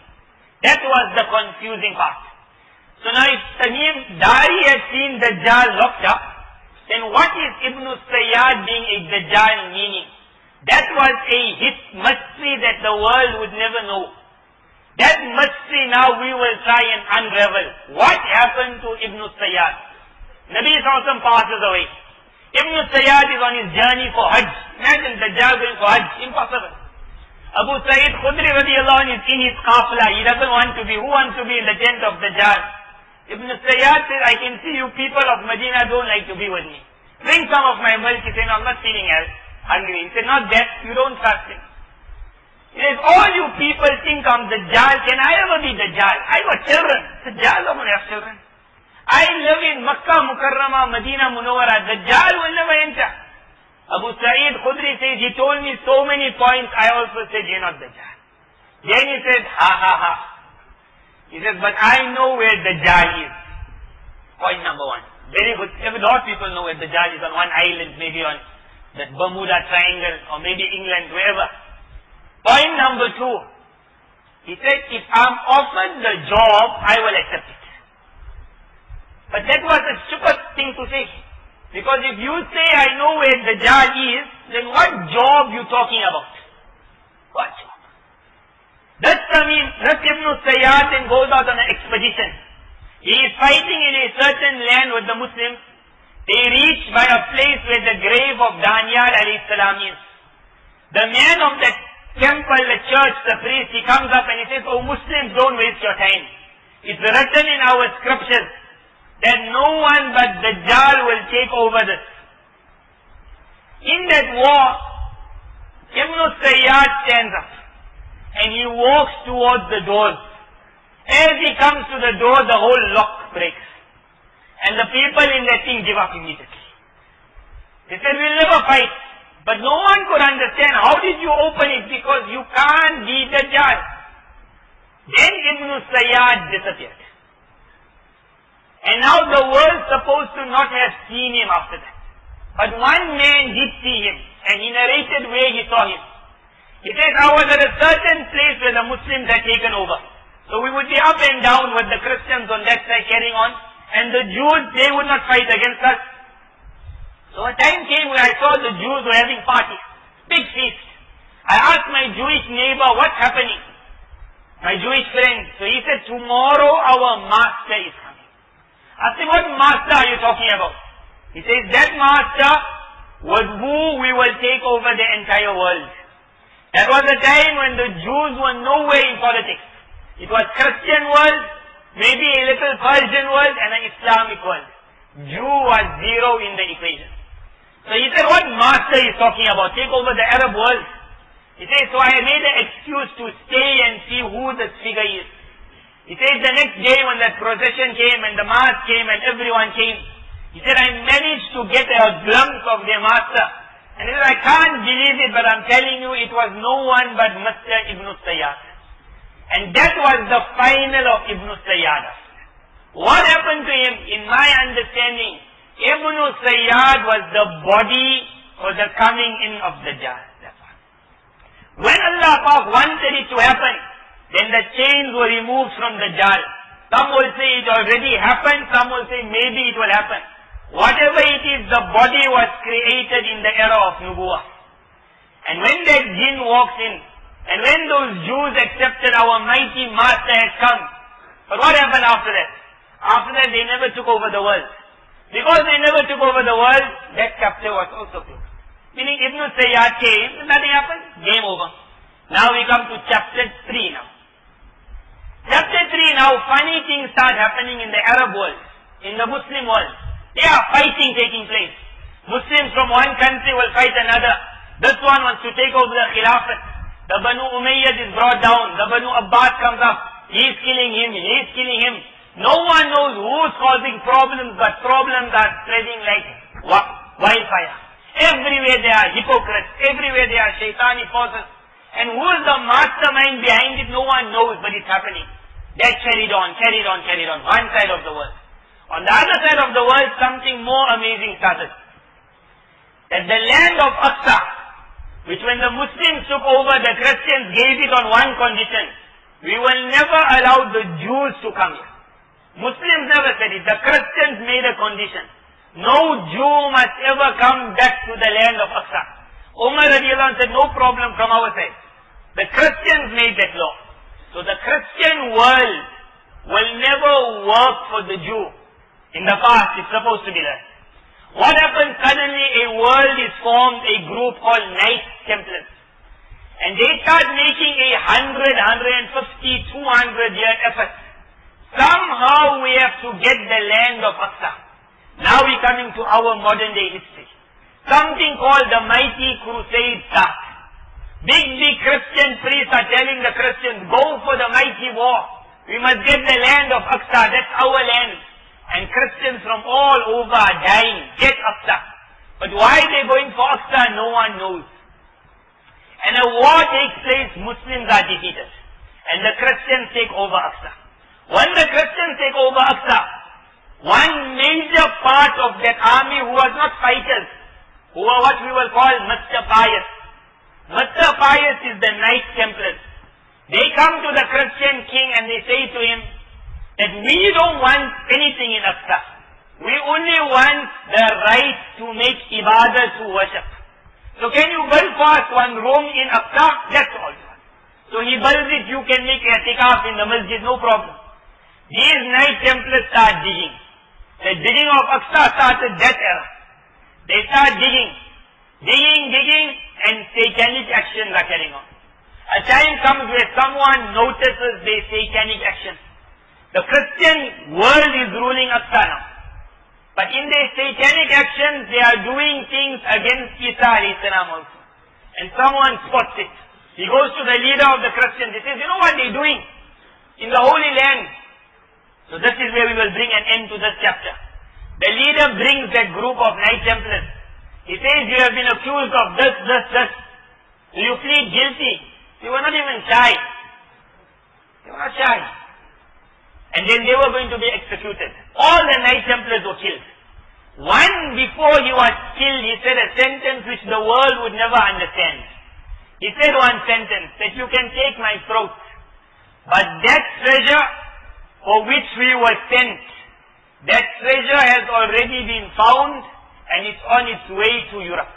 That was the confusing part. So now if Tamim Dari had seen Dajjal locked up, then what is Ibn Sayyad being a Dajjal meaning? That was a mystery that the world would never know. That mystery now we will try and unravel. What happened to Ibn Sayyad? Nabi Sallallahu passes away. Ibn Sayyad is on his journey for Hajj. Imagine Dajjal going for Hajj. Impossible. Abu Sa'id Khudri radiallahu anh is in his qafla. He doesn't want to be. Who wants to be in the tent of Dajjal? Ibn Sayyad says, I can see you people of Medina don't like to be with me. Bring some of my milk. He said, no, I'm not feeling hungry. He said, not that, you don't trust him. He says, all you people think I'm Dajjal. Can I ever be Dajjal? I got children. Dajjal doesn't have children. I live in Makkah, Mukarramah, Medina, Munawwara. Dajjal will never enter. Abu Sa'id Khudri says, he told me so many points, I also said, you're not Dajjal. Then he said, ha ha ha. He says, but I know where Dajjal is. Point number one. Very good. A lot of people know where Dajjal is, on one island, maybe on that Bermuda Triangle, or maybe England, wherever. Point number two. He said, if I'm offered the job, I will accept it. But that was a stupid thing to say. Because if you say, I know where Dajjal is, then what job you talking about? What job? That's Ibn Sayyad then goes out on an expedition. He is fighting in a certain land with the Muslims. They reach by a place where the grave of Dajjal alayhi salam is. The man of the temple, the church, the priest, he comes up and he says, oh Muslims, don't waste your time. It's written in our scriptures that no one but Dajjal will take over this. In that war, Ibn Sayyad stands up and he walks towards the doors. As he comes to the door, the whole lock breaks. And the people in that thing give up immediately. They said, we'll never fight. But no one could understand, how did you open it? Because you can't be Dajjal. Then Ibn Sayyad disappeared. And now the world supposed to not have seen him after that. But one man did see him, and he narrated where he saw him. He says, I was at a certain place where the Muslims had taken over. So we would be up and down with the Christians on that side carrying on, and the Jews, they would not fight against us. So a time came where I saw the Jews were having parties, big feast. I asked my Jewish neighbor, what's happening? My Jewish friend. So he said, tomorrow our master is coming. I said, what master are you talking about? He says, that master was who we will take over the entire world. That was a time when the Jews were nowhere in politics. It was Christian world, maybe a little Persian world, and an Islamic world. Jew was zero in the equation. So he said, what master is talking about? Take over the Arab world. He says, so I made an excuse to stay and see who this figure is. He says, the next day when that procession came and the mass came and everyone came, he said, I managed to get a glimpse of their master. And he said, I can't believe it, but I'm telling you, it was no one but Mr. Ibn Sayyad. And that was the final of Ibn Sayyad. What happened to him? In my understanding, Ibn Sayyad was the body for the coming in of Dajjal. That's all. When Allah Pak wanted it to happen, then the chains were removed from Dajjal. Some will say it already happened, some will say maybe it will happen. Whatever it is, the body was created in the era of Nubuwah. And when that jinn walks in, and when those Jews accepted our mighty master has come, but what happened after that? After that they never took over the world. Because they never took over the world, that chapter was also closed. Meaning Ibn Sayyad came, nothing happened, game over. Now we come to chapter 3 now. Chapter 3 now, funny things start happening in the Arab world, in the Muslim world. There are fighting taking place. Muslims from one country will fight another. This one wants to take over the Khilafat. The Banu Umayyad is brought down. The Banu Abbas comes up. He is killing him. He is killing him. No one knows who is causing problems, but problems are spreading like wildfire. Everywhere there are hypocrites. Everywhere there are shaitani forces. And who is the mastermind behind it? No one knows, but it's happening. That carried on. One side of the world. On the other side of the world, something more amazing started. That the land of Aqsa, which when the Muslims took over, the Christians gave it on one condition. We will never allow the Jews to come here. Muslims never said it. The Christians made a condition. No Jew must ever come back to the land of Aqsa. Umar radiallahu anh said, no problem from our side. The Christians made that law. So the Christian world will never work for the Jew. In the past, it's supposed to be that. What happens? Suddenly a world is formed, a group called Knights Templars. And they start making 100, 150, 200 year effort. Somehow we have to get the land of Aqsa. Now we're coming to our modern day history. Something called the Mighty Crusade starts. Big Christian priests are telling the Christians, go for the mighty war. We must get the land of Aqsa, that's our land. And Christians from all over are dying, get Aqsa. But why they're going for Aqsa, no one knows. And a war takes place, Muslims are defeated. And the Christians take over Aqsa. When the Christians take over Aqsa, one major part of that army who was not fighters, who are what we will call Mr. Pious. Mr. Pious is the Knight Templars. They come to the Christian king and they say to him that we don't want anything in Aqsa. We only want the right to make ibadah, to worship. So can you build for us one room in Aqsa? That's all. So he builds it, you can make i'tikaf in the masjid, no problem. These Knight Templars start digging. The digging of Aqsa started that era. They start digging, and satanic actions are carrying on. A time comes where someone notices their satanic action. The Christian world is ruling Aqsa now. But in their satanic actions, they are doing things against Isa alayhi salam also. And someone spots it. He goes to the leader of the Christians. He says, you know what they're doing in the Holy Land? So this is where we will bring an end to this chapter. The leader brings that group of Knight Templars. He says, you have been accused of this. Do you plead guilty? They were not even shy. They were not shy. And then they were going to be executed. All the Knight Templars were killed. One, before he was killed, he said a sentence which the world would never understand. He said one sentence, that you can take my throat, but that treasure for which we were sent, that treasure has already been found and it's on its way to Europe.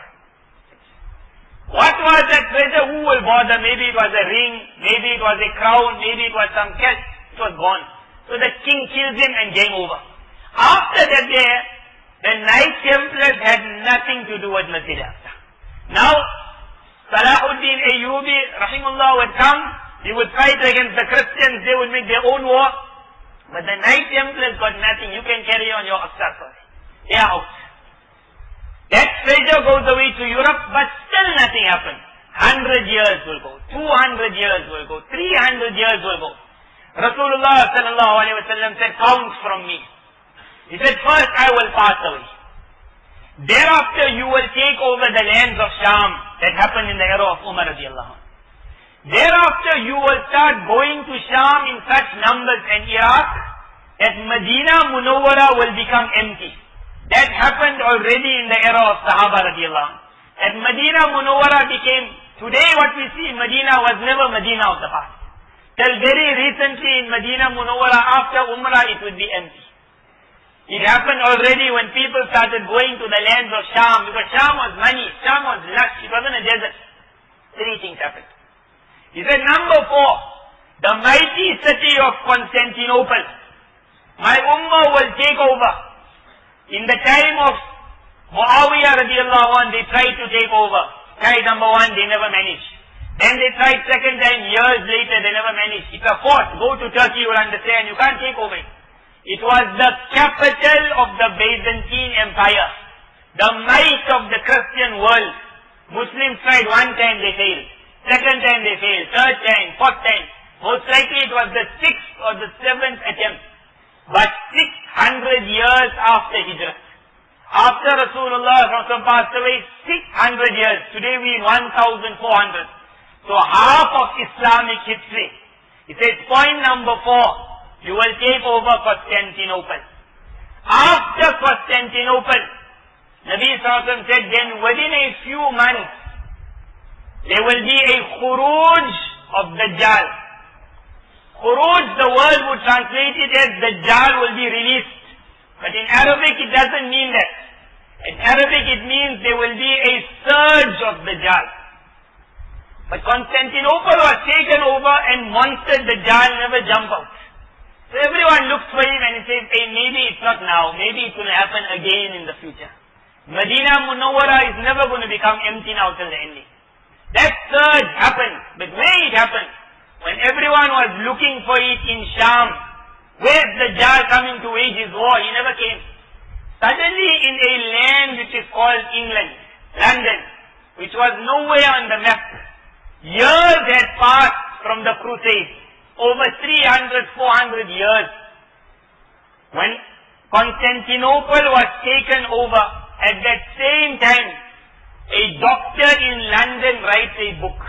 What was that treasure? Who will bother? Maybe it was a ring, maybe it was a crown, maybe it was some cash. It was gone. So the king kills him and game over. After that day, the Knight Templars had nothing to do with Masjid Aqsa. Now, Salahuddin Ayyubi, rahimullah, would come, he would fight against the Christians, they would make their own war. But the Knight Templars got nothing. You can carry on your Aqsa story. They are out. That treasure goes away to Europe, but still nothing happened. 100 years will go, 200 years will go, 300 years will go. Rasulullah sallallahu alayhi wa sallam said, count from me. He said, first I will pass away. Thereafter you will take over the lands of Sham. That happened in the era of Umar radiallahu anh. Thereafter you will start going to Sham in such numbers and Iraq that Medina Munawwara will become empty. That happened already in the era of Sahaba radiallahu anh. That Medina Munawwara became, today what we see in Medina was never Medina of the past. Till very recently in Medina Munawwara, after Umrah, it would be empty. It happened already when people started going to the lands of Sham, because Sham was money, Sham was lush, it wasn't a desert. Three things happened. He said, number 4, the mighty city of Constantinople. My ummah will take over. In the time of Muawiyah radiallahu anh, they tried to take over. Try number 1, they never managed. Then they tried second time, years later, they never managed. It's a fort. Go to Turkey, you will understand. You can't take over it. It was the capital of the Byzantine Empire. The might of the Christian world. Muslims tried one time, they failed. Second time they failed. Third time, fourth time. Most likely it was the 6th or the 7th attempt. But 600 years after Hijrah. After Rasulullah passed away, 600 years. Today we in 1400. So half of Islamic history. It says point number 4, you will take over Constantinople. After Constantinople, Nabi Sallallahu Alaihi Wasallam said, then within a few months, there will be a khuruj of Dajjal. Khuruj, the world would translate it as Dajjal will be released. But in Arabic it doesn't mean that. In Arabic it means there will be a surge of Dajjal. But Constantinople was taken over and monster Dajjal never jump out. So everyone looks for him and he says, hey, maybe it's not now, maybe it will happen again in the future. Medina Munawwara is never going to become empty now till the ending. That surge happened, but where it happened? When everyone was looking for it in Sham, where's Dajjal coming to wage his war? He never came. Suddenly in a land which is called England, London, which was nowhere on the map, years had passed from the Crusades, over 300, 400 years. When Constantinople was taken over, at that same time, a doctor in London writes a book.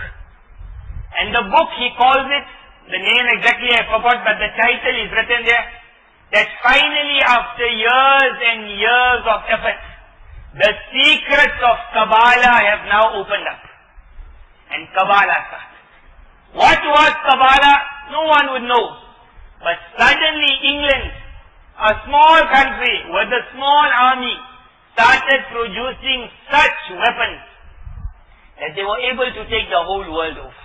And the book, he calls it, the name exactly I forgot, but the title is written there, that finally after years and years of effort, the secrets of Kabbalah have now opened up. And Kabbalah started. What was Kabbalah? No one would know. But suddenly England, a small country with a small army, started producing such weapons that they were able to take the whole world over.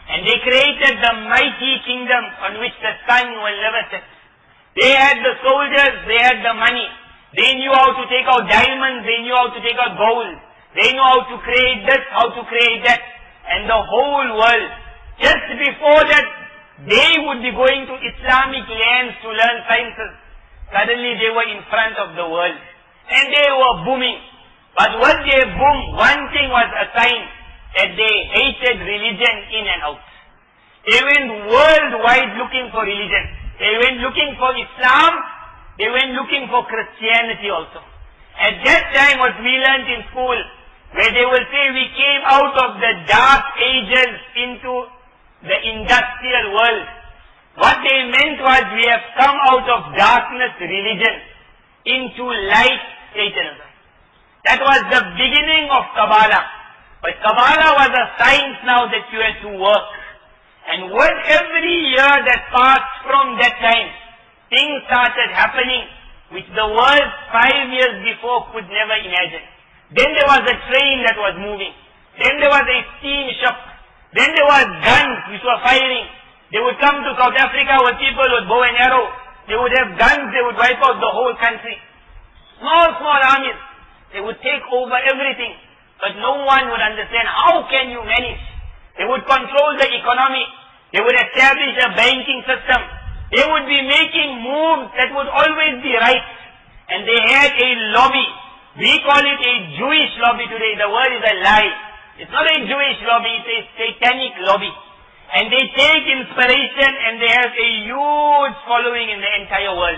And they created the mighty kingdom on which the sun will never set. They had the soldiers, they had the money. They knew how to take out diamonds, they knew how to take out gold. They knew how to create this, how to create that. And the whole world, just before that, they would be going to Islamic lands to learn sciences. Suddenly they were in front of the world. And they were booming. But when they boomed, one thing was a sign that they hated religion in and out. They went worldwide looking for religion. They went looking for Islam. They went looking for Christianity also. At that time what we learned in school, where they will say we came out of the dark ages into the industrial world. What they meant was we have come out of darkness religion into light Satanism. That was the beginning of Kabbalah. But Kabbalah was a science now that you had to work. And with every year that passed from that time, things started happening which the world 5 years before could never imagine. Then there was a train that was moving. Then there was a steam ship. Then there was guns which were firing. They would come to South Africa with people with bow and arrow. They would have guns, they would wipe out the whole country. Small armies. They would take over everything. But no one would understand how can you manage. They would control the economy. They would establish a banking system. They would be making moves that would always be right. And they had a lobby. We call it a Jewish lobby today. The word is a lie. It's not a Jewish lobby, it's a satanic lobby. And they take inspiration and they have a huge following in the entire world.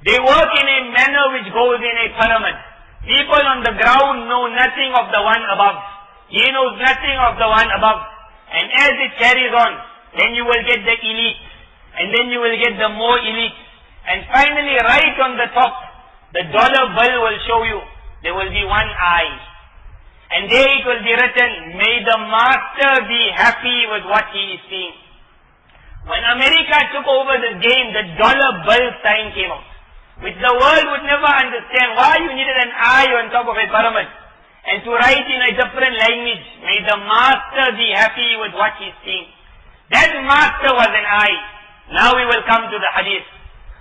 They work in a manner which goes in a pyramid. People on the ground know nothing of the one above. He knows nothing of the one above. And as it carries on, then you will get the elite. And then you will get the more elite. And finally, right on the top, the dollar bill will show you. There will be one eye. And there it will be written, may the master be happy with what he is seeing. When America took over the game, the dollar bill sign came out, which the world would never understand why you needed an eye on top of a pyramid. And to write in a different language, may the master be happy with what he is seeing. That master was an eye. Now we will come to the hadith.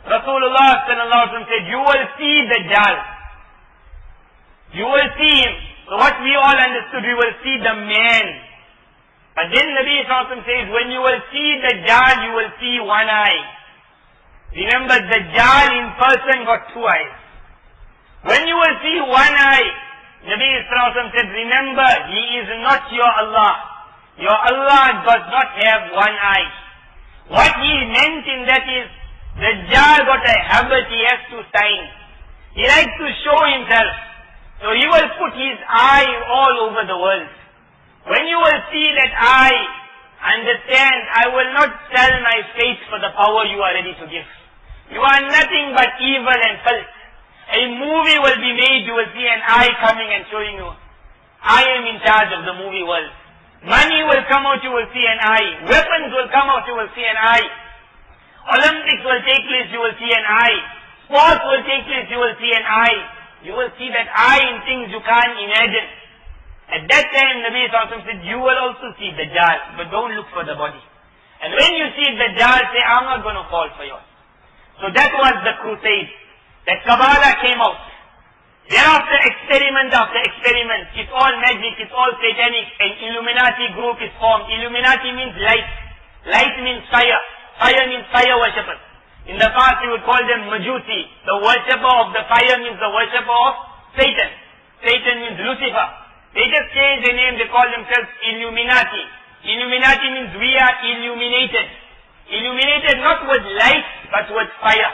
Rasulullah sallallahu alaihi wasallam said, you will see Dajjal. You will see him. So what we all understood, we will see the man. But then Nabi sallallahu alaihi wasallam says, when you will see Dajjal, you will see one eye. Remember, Dajjal in person got two eyes. When you will see one eye, Nabi sallallahu alaihi wasallam said, remember, he is not your Allah. Your Allah does not have one eye. What he meant in that is, Dajjal got a habit, he has to sign. He likes to show himself. So he will put his eye all over the world. When you will see that eye, understand, I will not sell my face for the power you are ready to give. You are nothing but evil and filth. A movie will be made, you will see an eye coming and showing you, I am in charge of the movie world. Money will come out, you will see an eye. Weapons will come out, you will see an eye. Olympics will take place, you will see an eye. Sports will take place, you will see an eye. You will see that eye in things you can't imagine. At that time, Nabi Sallallahu Alaihi Wasallam said, you will also see Dajjal, but don't look for the body. And when you see Dajjal, say, I'm not going to fall for yours. So that was the crusade. That Kabbalah came out. Thereafter, experiment after experiment. It's all magic, it's all satanic. An Illuminati group is formed. Illuminati means light. Light means fire. Fire means fire worshippers. In the past, we would call them Majusi. The worshipper of the fire means the worshipper of Satan. Satan means Lucifer. They just changed the name, they call themselves Illuminati. Illuminati means we are illuminated. Illuminated not with light, but with fire.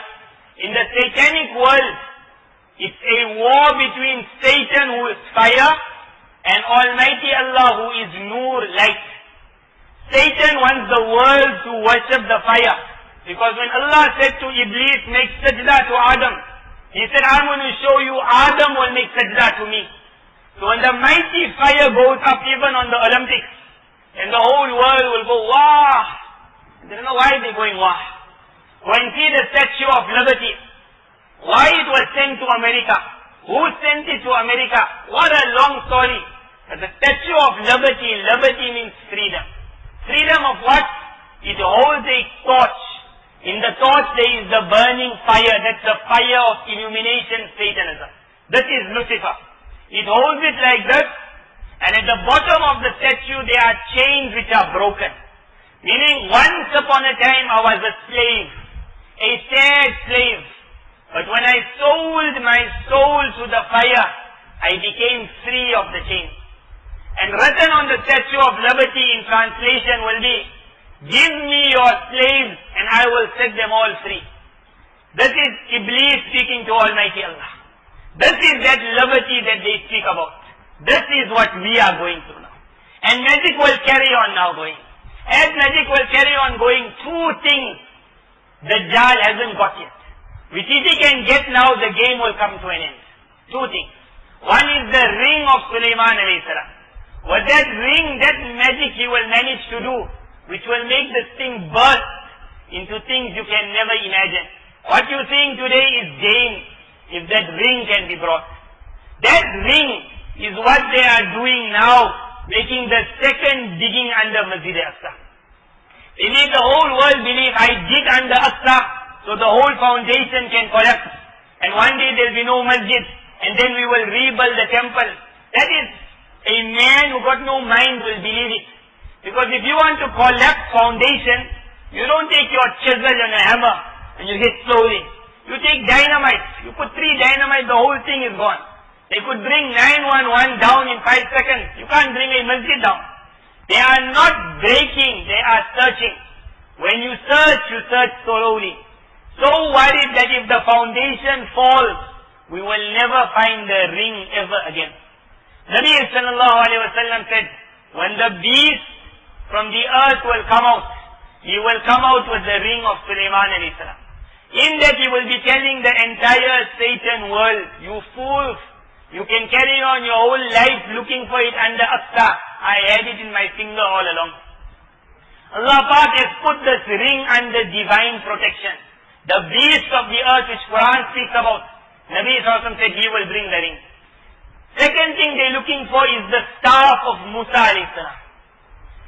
In the satanic world, it's a war between Satan, who is fire, and Almighty Allah, who is Nur, light. Satan wants the world to worship the fire. Because when Allah said to Iblis, make sajda to Adam, he said, I'm going to show you Adam will make sajda to me. So when the mighty fire goes up even on the Olympics, and the whole world will go, wah! They don't know why they're going wah. Go and see the Statue of Liberty. Why it was sent to America? Who sent it to America? What a long story. But the Statue of Liberty, liberty means freedom. Freedom of what? It holds a torch. In the torch there is the burning fire. That's the fire of illumination, Satanism. This is Lucifer. It holds it like this, and at the bottom of the statue there are chains which are broken. Meaning, once upon a time I was a slave, a sad slave. But when I sold my soul to the fire, I became free of the chains. And written on the Statue of Liberty in translation will be, give me your slaves and I will set them all free. This is Iblis speaking to Almighty Allah. This is that liberty that they speak about. This is what we are going through now. And magic will carry on now going. As magic will carry on going, two things Dajjal hasn't got yet. Which if he can get now, the game will come to an end. Two things. One is the ring of Sulaiman alayhi salam. With that ring, that magic he will manage to do, which will make this thing burst into things you can never imagine. What you're seeing today is game, if that ring can be brought. That ring is what they are doing now, making the second digging under Masjid Aqsa. They make the whole world believe I dig under Aqsa, so the whole foundation can collapse. And one day there will be no masjid, and then we will rebuild the temple. That is, a man who got no mind will believe it. Because if you want to collapse foundation, you don't take your chisel and a hammer, and you hit slowly. You take dynamite. You put 3 dynamite, the whole thing is gone. They could bring 911 down in 5 seconds. You can't bring a masjid down. They are not breaking, they are searching. When you search slowly. So worried that if the foundation falls, we will never find the ring ever again. Nabi sallallahu alayhi wa sallam said, when the beast from the earth will come out, he will come out with the ring of Sulaiman alayhi salam. In that he will be telling the entire Satan world, you fools, you can carry on your whole life looking for it under Aqsa. I had it in my finger all along. Allah Pak has put this ring under divine protection. The beast of the earth which Quran speaks about, Nabi sallallahu alaihi wasallam said he will bring the ring. Second thing they're looking for is the staff of Musa alayhi salam.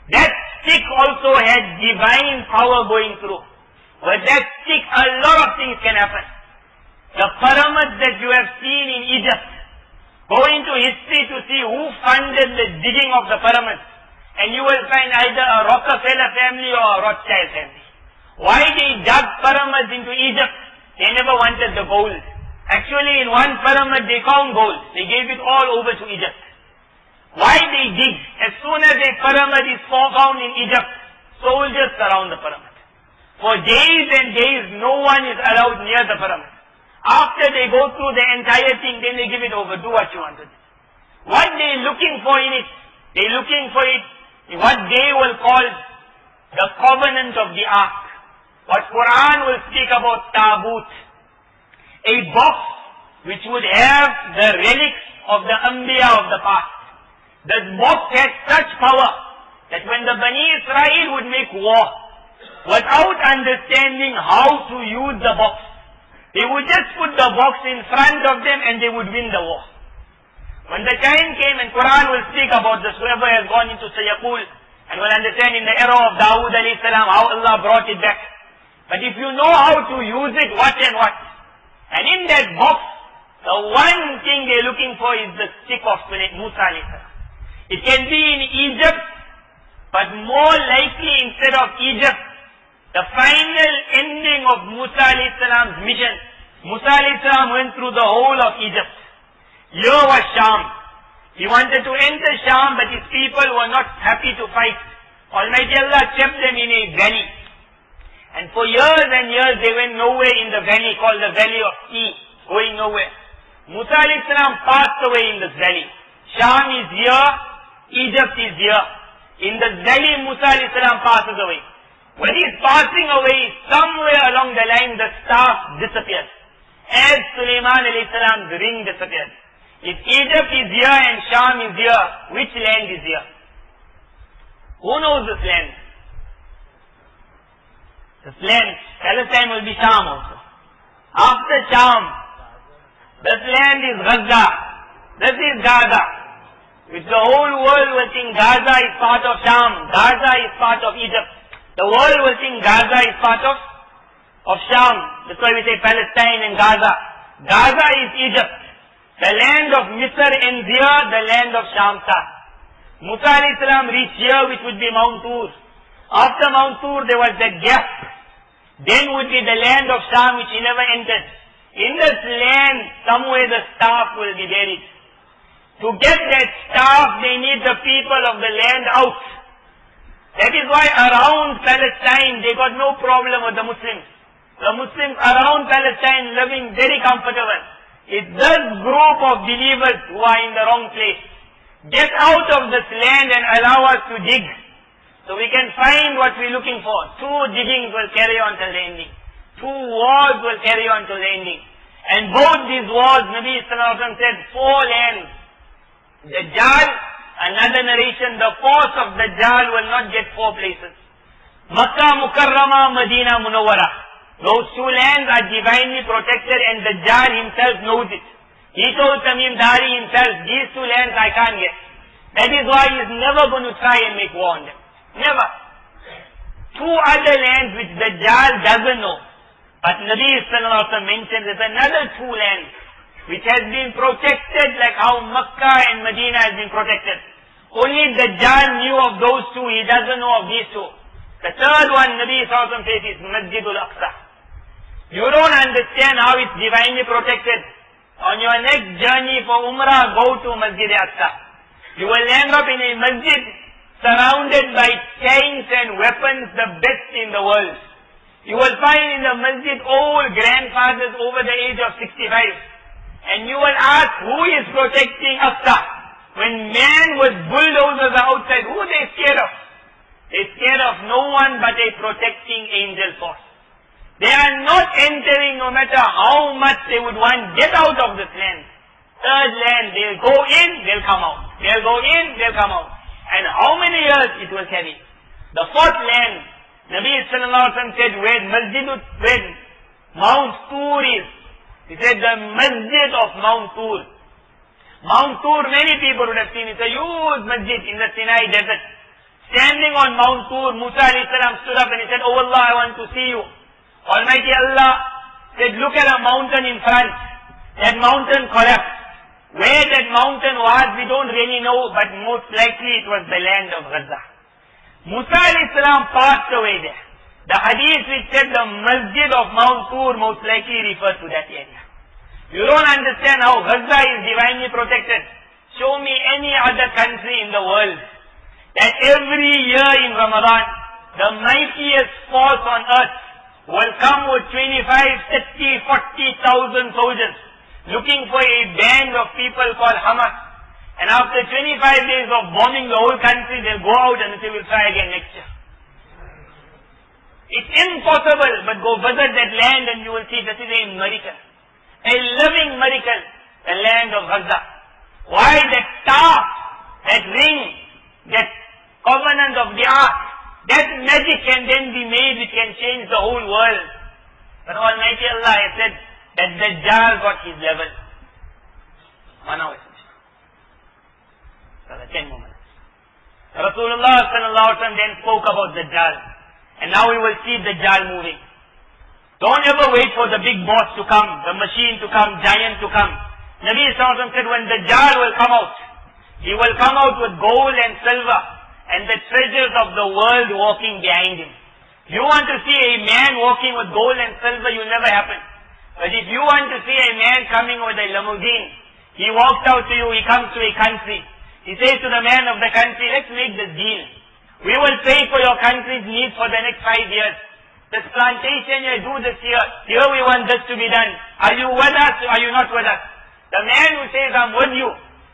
That stick also had divine power going through. With that stick, a lot of things can happen. The pyramids that you have seen in Egypt, go into history to see who funded the digging of the pyramids, and you will find either a Rockefeller family or a Rothschild family. Why they dug pyramids into Egypt? They never wanted the gold. Actually, in one pyramid they found gold. They gave it all over to Egypt. Why they dig? As soon as a pyramid is found in Egypt, soldiers surround the pyramid. For days and days, no one is allowed near the pyramid. After they go through the entire thing, then they give it over. Do what you want with it. What they looking for in it? They looking for it, what they will call the covenant of the ark. What Quran will speak about Taboot. A box which would have the relics of the Anbiya of the past. This box has such power that when the Bani Israel would make war, without understanding how to use the box, They would just put the box in front of them and they would win the war. When the time came, and Quran will speak about this, whoever has gone into Sayaqul and will understand in the era of Dawood alayhi salam how Allah brought it back. But if you know how to use it, what and what. And in that box, the one thing they're looking for is the stick of Musa alayhi salam. It can be in Egypt, but more likely instead of Egypt, the final ending of Musa alayhi salam's mission. Musa alayhi salam went through the whole of Egypt. Here was Sham. He wanted to enter Sham, but his people were not happy to fight. Almighty Allah kept them in a valley. And for years and years they went nowhere in the valley called the Valley of E, going nowhere. Musa alayhi salam passed away in this valley. Sham is here, Egypt is here. In the valley Musa alayhi salam passes away. When he is passing away, somewhere along the line the staff disappears. As Sulaiman alayhi salam's ring disappeared. If Egypt is here and Sham is here, which land is here? Who knows this land? This land, Palestine will be Sham also. After Sham, this land is Gaza. This is Gaza. Which the whole world will think Gaza is part of Sham. Gaza is part of Egypt. The world will think Gaza is part of Sham. That's why we say Palestine and Gaza. Gaza is Egypt. The land of Misr ends here, the land of Sham starts. Musa alayhi salam reached here, which would be Mount Tur. After Mount Tur, there was that gap. Then would be the land of Sham, which he never entered. In this land, somewhere the staff will be buried. To get that staff, they need the people of the land out. That is why around Palestine, they got no problem with the Muslims. The Muslims around Palestine living very comfortable. It's this group of believers who are in the wrong place. Get out of this land and allow us to dig. So we can find what we're looking for. 2 diggings will carry on till the ending. 2 wars will carry on till the ending. And both these wars, Nabi Sallallahu Alaihi Wasallam said, 4 lands. Dajjal, another narration, the force of Dajjal will not get 4 places. Makkah Mukarramah, Medina Munawwara. Those 2 lands are divinely protected and Dajjal himself knows it. He told Tamim Dari himself, these 2 lands I can't get. That is why he is never going to try and make war on them. Never. 2 other lands which Dajjal doesn't know. But Nabi Sallallahu Alaihi Wasallam mentioned there's another 2 lands which has been protected like how Makkah and Medina has been protected. Only Dajjal knew of those 2, he doesn't know of these 2. The third one Nabi Sallallahu Alaihi Wasallam says is Masjidul Aqsa. You don't understand how it's divinely protected. On your next journey for Umrah, go to Masjid Aqsa. You will end up in a masjid surrounded by tanks and weapons, the best in the world. You will find in the masjid old grandfathers over the age of 65. And you will ask, who is protecting Aqsa? When man with bulldozers are outside, who are they scared of? They're scared of no one but a protecting angel force. They are not entering no matter how much they would want. Get out of this land. Third land, they'll go in, they'll come out. They'll go in, they'll come out. And how many years it will carry? The 4th land, Nabi Sallallahu Alaihi Wasallam said, where Mount Tur is. He said the Masjid of Mount Tur. Mount Tur, many people would have seen. It's a huge masjid in the Sinai desert. Standing on Mount Tur, Musa alayhi salam stood up and he said, oh Allah, I want to see you. Almighty Allah said, look at a mountain in front. That mountain collapsed. Where that mountain was, we don't really know, but most likely it was the land of Gaza. Musa alayhi salam passed away there. The hadith which said the masjid of Mount Tur most likely refers to that area. You don't understand how Gaza is divinely protected. Show me any other country in the world that every year in Ramadan, the mightiest force on earth will come with 25, 30, 40,000 soldiers looking for a band of people called Hamas. And after 25 days of bombing the whole country, they'll go out and say, we'll try again next year. It's impossible, but go visit that land and you will see this is a miracle. A living miracle, the land of Gaza. Why that staff, that ring, that covenant of the ark, that magic can then be made which can change the whole world. But Almighty Allah has said, that Dajjal got his level. 1 hour. So 10 more minutes. Rasulullah sallallahu alaihi wasallam then spoke about Dajjal. And now we will see Dajjal moving. Don't ever wait for the big boss to come, the machine to come, giant to come. Nabi sallallahu alaihi wasallam said when Dajjal will come out, he will come out with gold and silver and the treasures of the world walking behind him. You want to see a man walking with gold and silver, it will never happen. But if you want to see a man coming with a limousine, he walks out to you, he comes to a country. He says to the man of the country, let's make this deal. We will pay for your country's needs for the next 5 years. This plantation, you do this here. Here we want this to be done. Are you with us or are you not with us? The man who says, I'm with you.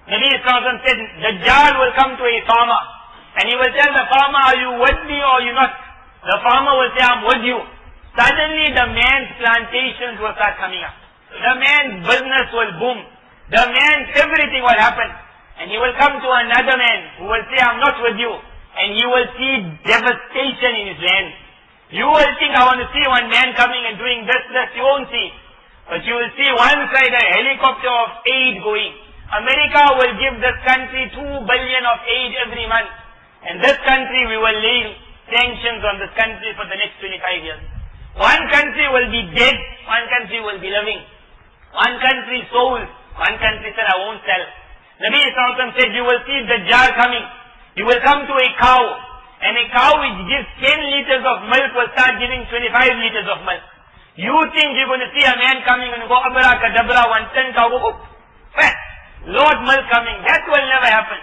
Nabi Sallallahu said, Dajjal will come to a farmer. And he will tell the farmer, are you with me or are you not? The farmer will say, I'm with you. Suddenly the man's plantations will start coming up. The man's business will boom. The man's everything will happen. And he will come to another man who will say, I'm not with you. And you will see devastation in his land. You will think, I want to see one man coming and doing this. You won't see. But you will see one side a helicopter of aid going. America will give this country $2 billion of aid every month. And this country, we will lay sanctions on this country for the next 25 years. One country will be dead, one country will be living. One country sold, one country said, I won't sell. Nabi Sallallahu Alaihi Wasallam said, you will see Dajjal coming. He will come to a cow, and a cow which gives 10 liters of milk will start giving 25 liters of milk. You think you're going to see a man coming and go, abracadabra, 110 cow, go, fat, Lord milk coming. That will never happen.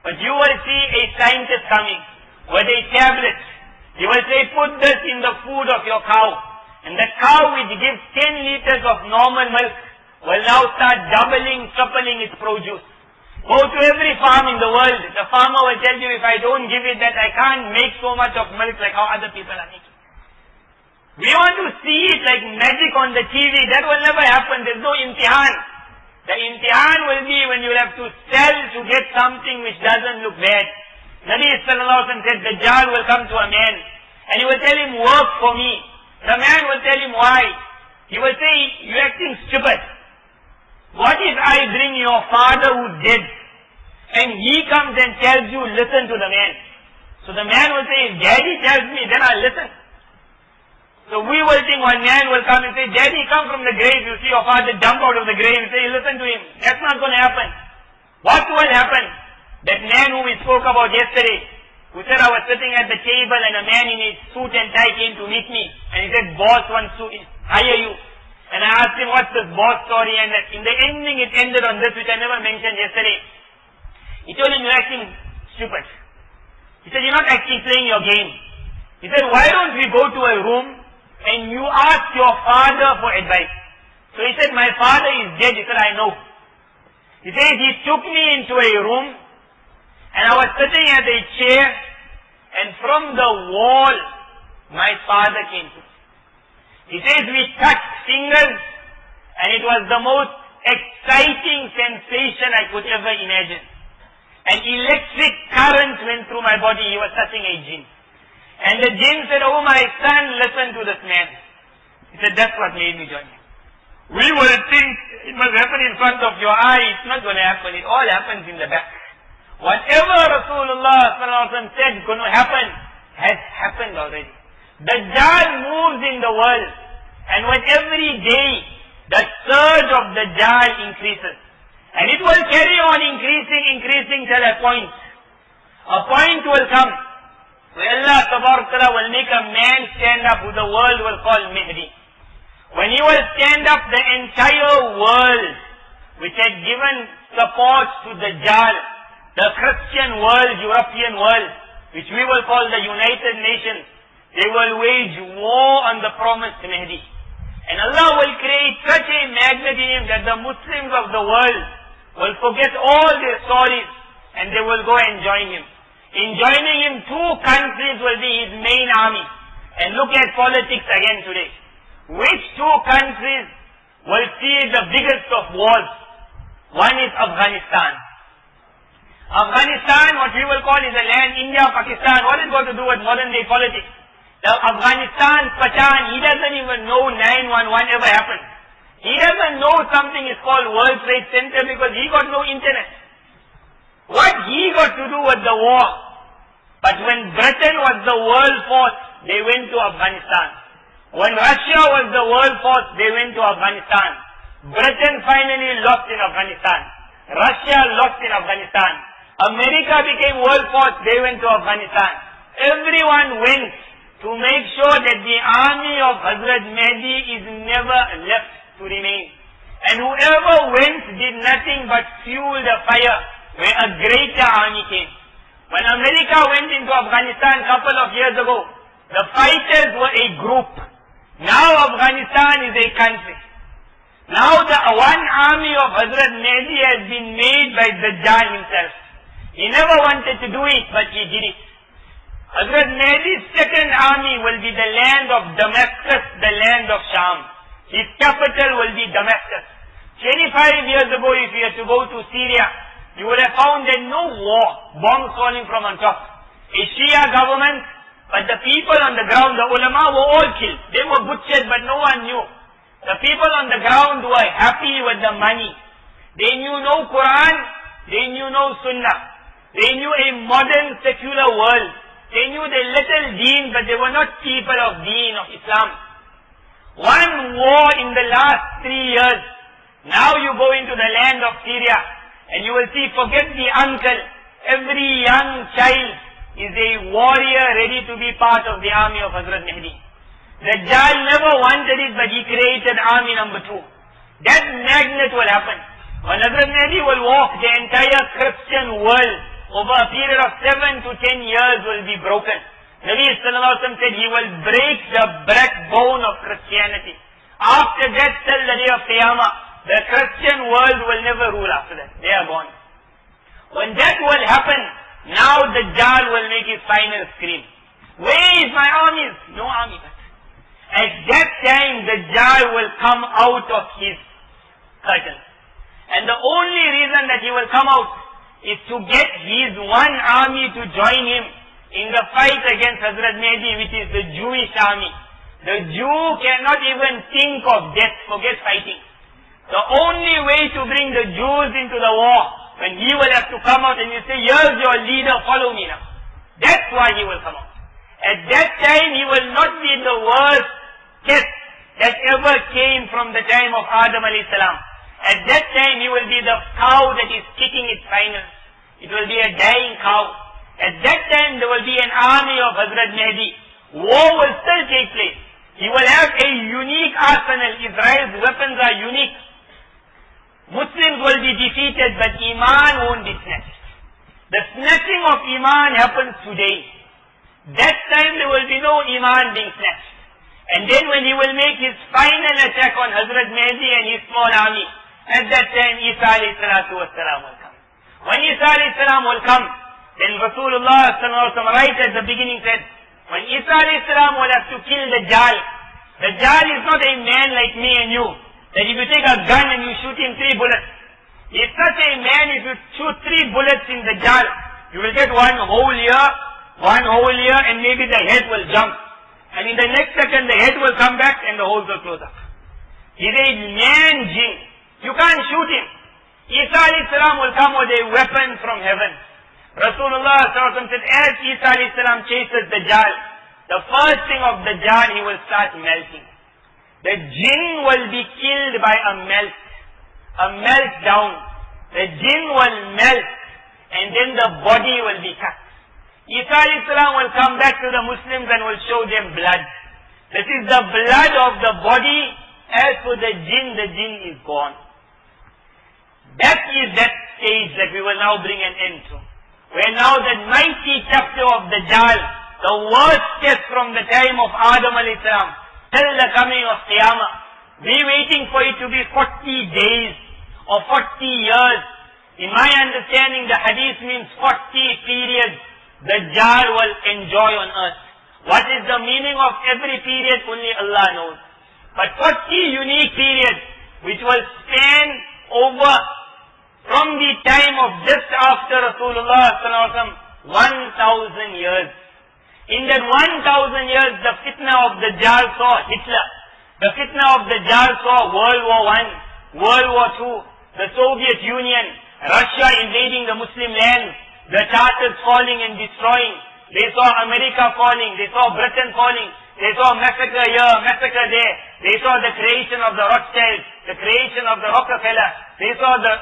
But you will see a scientist coming with a tablet. He will say, put this in the food of your cow. And the cow which gives 10 liters of normal milk will now start doubling, tripling its produce. Go to every farm in the world. The farmer will tell you, if I don't give it that, I can't make so much of milk like how other people are making. We want to see it like magic on the TV. That will never happen. There's no imtihan. The imtihan will be when you have to sell to get something which doesn't look bad. Nabi Sallallahu Alaihi Wasallam said, Dajjal will come to a man and he will tell him, work for me. The man will tell him why. He will say, you're acting stupid. What if I bring your father who's dead and he comes and tells you, listen to the man. So the man will say, if daddy tells me, then I'll listen. So we will think one man will come and say, daddy, come from the grave. You see your father jump out of the grave and say, listen to him. That's not going to happen. What will happen? That man who we spoke about yesterday, who said I was sitting at the table and a man in his suit and tie came to meet me. And he said, boss wants to hire you. And I asked him, what's this boss story? And in the ending it ended on this, which I never mentioned yesterday. He told him, you're acting stupid. He said, you're not actually playing your game. He said, why don't we go to a room and you ask your father for advice? So he said, my father is dead. He said, I know. He said, he took me into a room and I was sitting at a chair and from the wall, my father came to me. He says, we touched fingers and it was the most exciting sensation I could ever imagine. An electric current went through my body. He was touching a jinn. And the jinn said, oh my son, listen to this man. He said, that's what made me join him. We will think it must happen in front of your eye. It's not going to happen. It all happens in the back. Whatever Rasulullah said is going to happen has happened already. Dajjal moves in the world, and with every day, the surge of Dajjal increases. And it will carry on increasing till a point. A point will come where Allah Ta'ala will make a man stand up who the world will call Mahdi. When he will stand up, the entire world, which had given support to Dajjal, the Christian world, European world, which we will call the United Nations, they will wage war on the promised Mahdi. And Allah will create such a magnet in him that the Muslims of the world will forget all their stories and they will go and join him. In joining him, 2 countries will be his main army. And look at politics again today. Which 2 countries will see the biggest of wars? One is Afghanistan. Afghanistan, what we will call is a land, India, Pakistan. What is going to do with modern day politics? The Afghanistan Pachan, he doesn't even know 911 ever happened. He doesn't know something is called World Trade Center because he got no internet. What he got to do with the war? But when Britain was the world force, they went to Afghanistan. When Russia was the world force, they went to Afghanistan. Britain finally lost in Afghanistan. Russia lost in Afghanistan. America became world force, they went to Afghanistan. Everyone went to make sure that the army of Hazrat Mahdi is never left to remain. And whoever went did nothing but fuel the fire where a greater army came. When America went into Afghanistan a couple of years ago, the fighters were a group. Now Afghanistan is a country. Now the one army of Hazrat Mahdi has been made by Dajjal himself. He never wanted to do it, but he did it. Hazrat Mahdi's second army will be the land of Damascus, the land of Sham. His capital will be Damascus. 25 years ago, if you had to go to Syria, you would have found that no war, bombs falling from on top. A Shia government, but the people on the ground, the ulama were all killed. They were butchered, but no one knew. The people on the ground were happy with the money. They knew no Quran, they knew no Sunnah. They knew a modern secular world. They knew the little deen, but they were not people of deen, of Islam. One war in the last 3 years. Now you go into the land of Syria, and you will see, forget the uncle. Every young child is a warrior ready to be part of the army of Hazrat Mahdi. Dajjal never wanted it, but he created army number 2. That magnet will happen. When Hazrat Mahdi will walk, the entire Christian world over a period of 7 to 10 years will be broken. Nabi Sallallahu Alaihi Wasallam said he will break the backbone of Christianity. After that, till the day of Qiyamah, the Christian world will never rule after that. They are gone. When that will happen, now Dajjal will make his final scream. Where is my armies? No army. At that time, Dajjal will come out of his curtain. And the only reason that he will come out is to get his one army to join him in the fight against Hazrat Mahdi, which is the Jewish army. The Jew cannot even think of death, forget fighting. The only way to bring the Jews into the war, when he will have to come out and you say, here's your leader, follow me now. That's why he will come out. At that time, he will not be the worst test that ever came from the time of Adam alayhi salam. At that time, he will be the cow that is kicking its finals. It will be a dying cow. At that time, there will be an army of Hazrat Mahdi. War will still take place. He will have a unique arsenal. Israel's weapons are unique. Muslims will be defeated, but Iman won't be snatched. The snatching of Iman happens today. That time there will be no Iman being snatched. And then when he will make his final attack on Hazrat Mahdi and his small army, at that time Isa alayhi salatu wassalam will come. When Isa alayhi salam will come, then Rasulullah sallallahu alaihi wasallam right at the beginning said, when Isa alayhi salam will have to kill Dajjal, Dajjal is not a man like me and you, that if you take a gun and you shoot him 3 bullets. He is such a man, if you shoot 3 bullets in Dajjal, you will get one hole here, and maybe the head will jump. And in the next second, the head will come back and the holes will close up. He is a man jinn. You can't shoot him. Isa alayhi salam will come with a weapon from heaven. Rasulullah sallallahu alaihi wasallam said, as Isa alayhi salam chases Dajjal, the first thing of Dajjal, he will start melting. The jinn will be killed by a meltdown. The jinn will melt, and then the body will be cut. Isa alayhi salam will come back to the Muslims and will show them blood. This is the blood of the body. As for the jinn is gone. That is that stage that we will now bring an end to. Where now the 90th chapter of Dajjal, the worst test from the time of Adam alayhi salam, till the coming of Qiyamah, we waiting for it to be 40 days or 40 years. In my understanding, the hadith means 40 periods Dajjal will enjoy on earth. What is the meaning of every period? Only Allah knows. But 40 unique periods which will span over from the time of just after Rasulullah sallallahu alaihi wasallam 1,000 years. In that 1,000 years, the fitna of Dajjal saw Hitler. The fitna of Dajjal saw World War I, World War II, the Soviet Union, Russia invading the Muslim lands, the Tartars falling and destroying. They saw America falling, they saw Britain falling, they saw massacre here, massacre there. They saw the creation of the Rothschilds, the creation of the Rockefeller. They saw the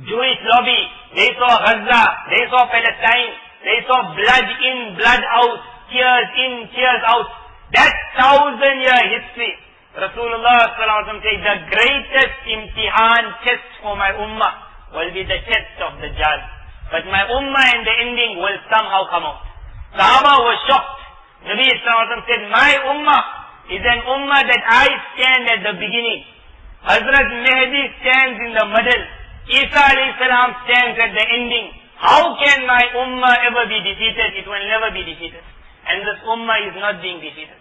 Jewish lobby, they saw Gaza, they saw Palestine, they saw blood in, blood out, tears in, tears out. That 1,000-year history, Rasulullah ﷺ said, the greatest imtihan test for my ummah will be the test of Dajjal. But my ummah in the ending will somehow come out. Sahaba was shocked. Nabi ﷺ said, my ummah is an ummah that I stand at the beginning. Hazrat Mehdi stands in the middle. Isa alayhi salam stands at the ending. How can my ummah ever be defeated? It will never be defeated. And this ummah is not being defeated.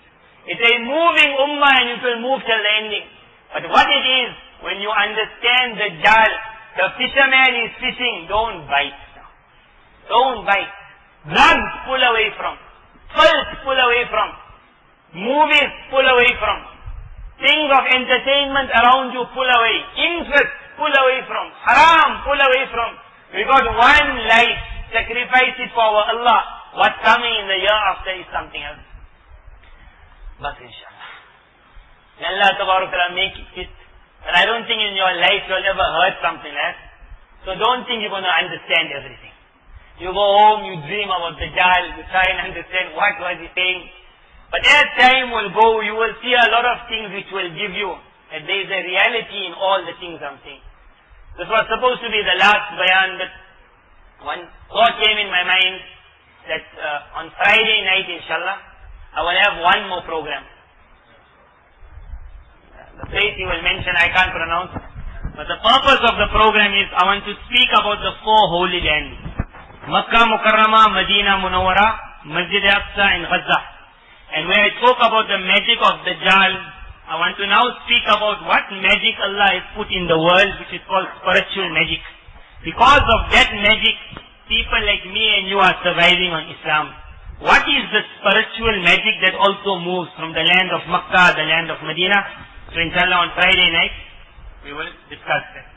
It's a moving ummah and it will move till the ending. But what it is, when you understand the Dajjal, the fisherman is fishing, don't bite now. Don't bite. Drugs, pull away from. Filth, pull away from. Movies, pull away from. Things of entertainment around you, pull away. Interest, pull away from. Haram, pull away from. We got one life, sacrifice it for our Allah. What's coming in the year after is something else. But inshallah. May Allah Ta'ala make it. And I don't think in your life you'll ever heard something like that. So don't think you're going to understand everything. You go home, you dream about Dajjal, you try and understand what was he saying. But as time will go, you will see a lot of things which will give you that there is a reality in all the things I'm saying. This was supposed to be the last bayan, but one thought came in my mind that on Friday night, inshallah, I will have one more program. The place he will mention, I can't pronounce. But the purpose of the program is, I want to speak about the four holy lands. Makkah Mukarramah, Medina Munawwara, Masjid Aqsa and Gaza. And when I spoke about the magic of Dajjal, I want to now speak about what magic Allah has put in the world, which is called spiritual magic. Because of that magic, people like me and you are surviving on Islam. What is the spiritual magic that also moves from the land of Makkah, the land of Medina? So inshallah on Friday night, we will discuss that.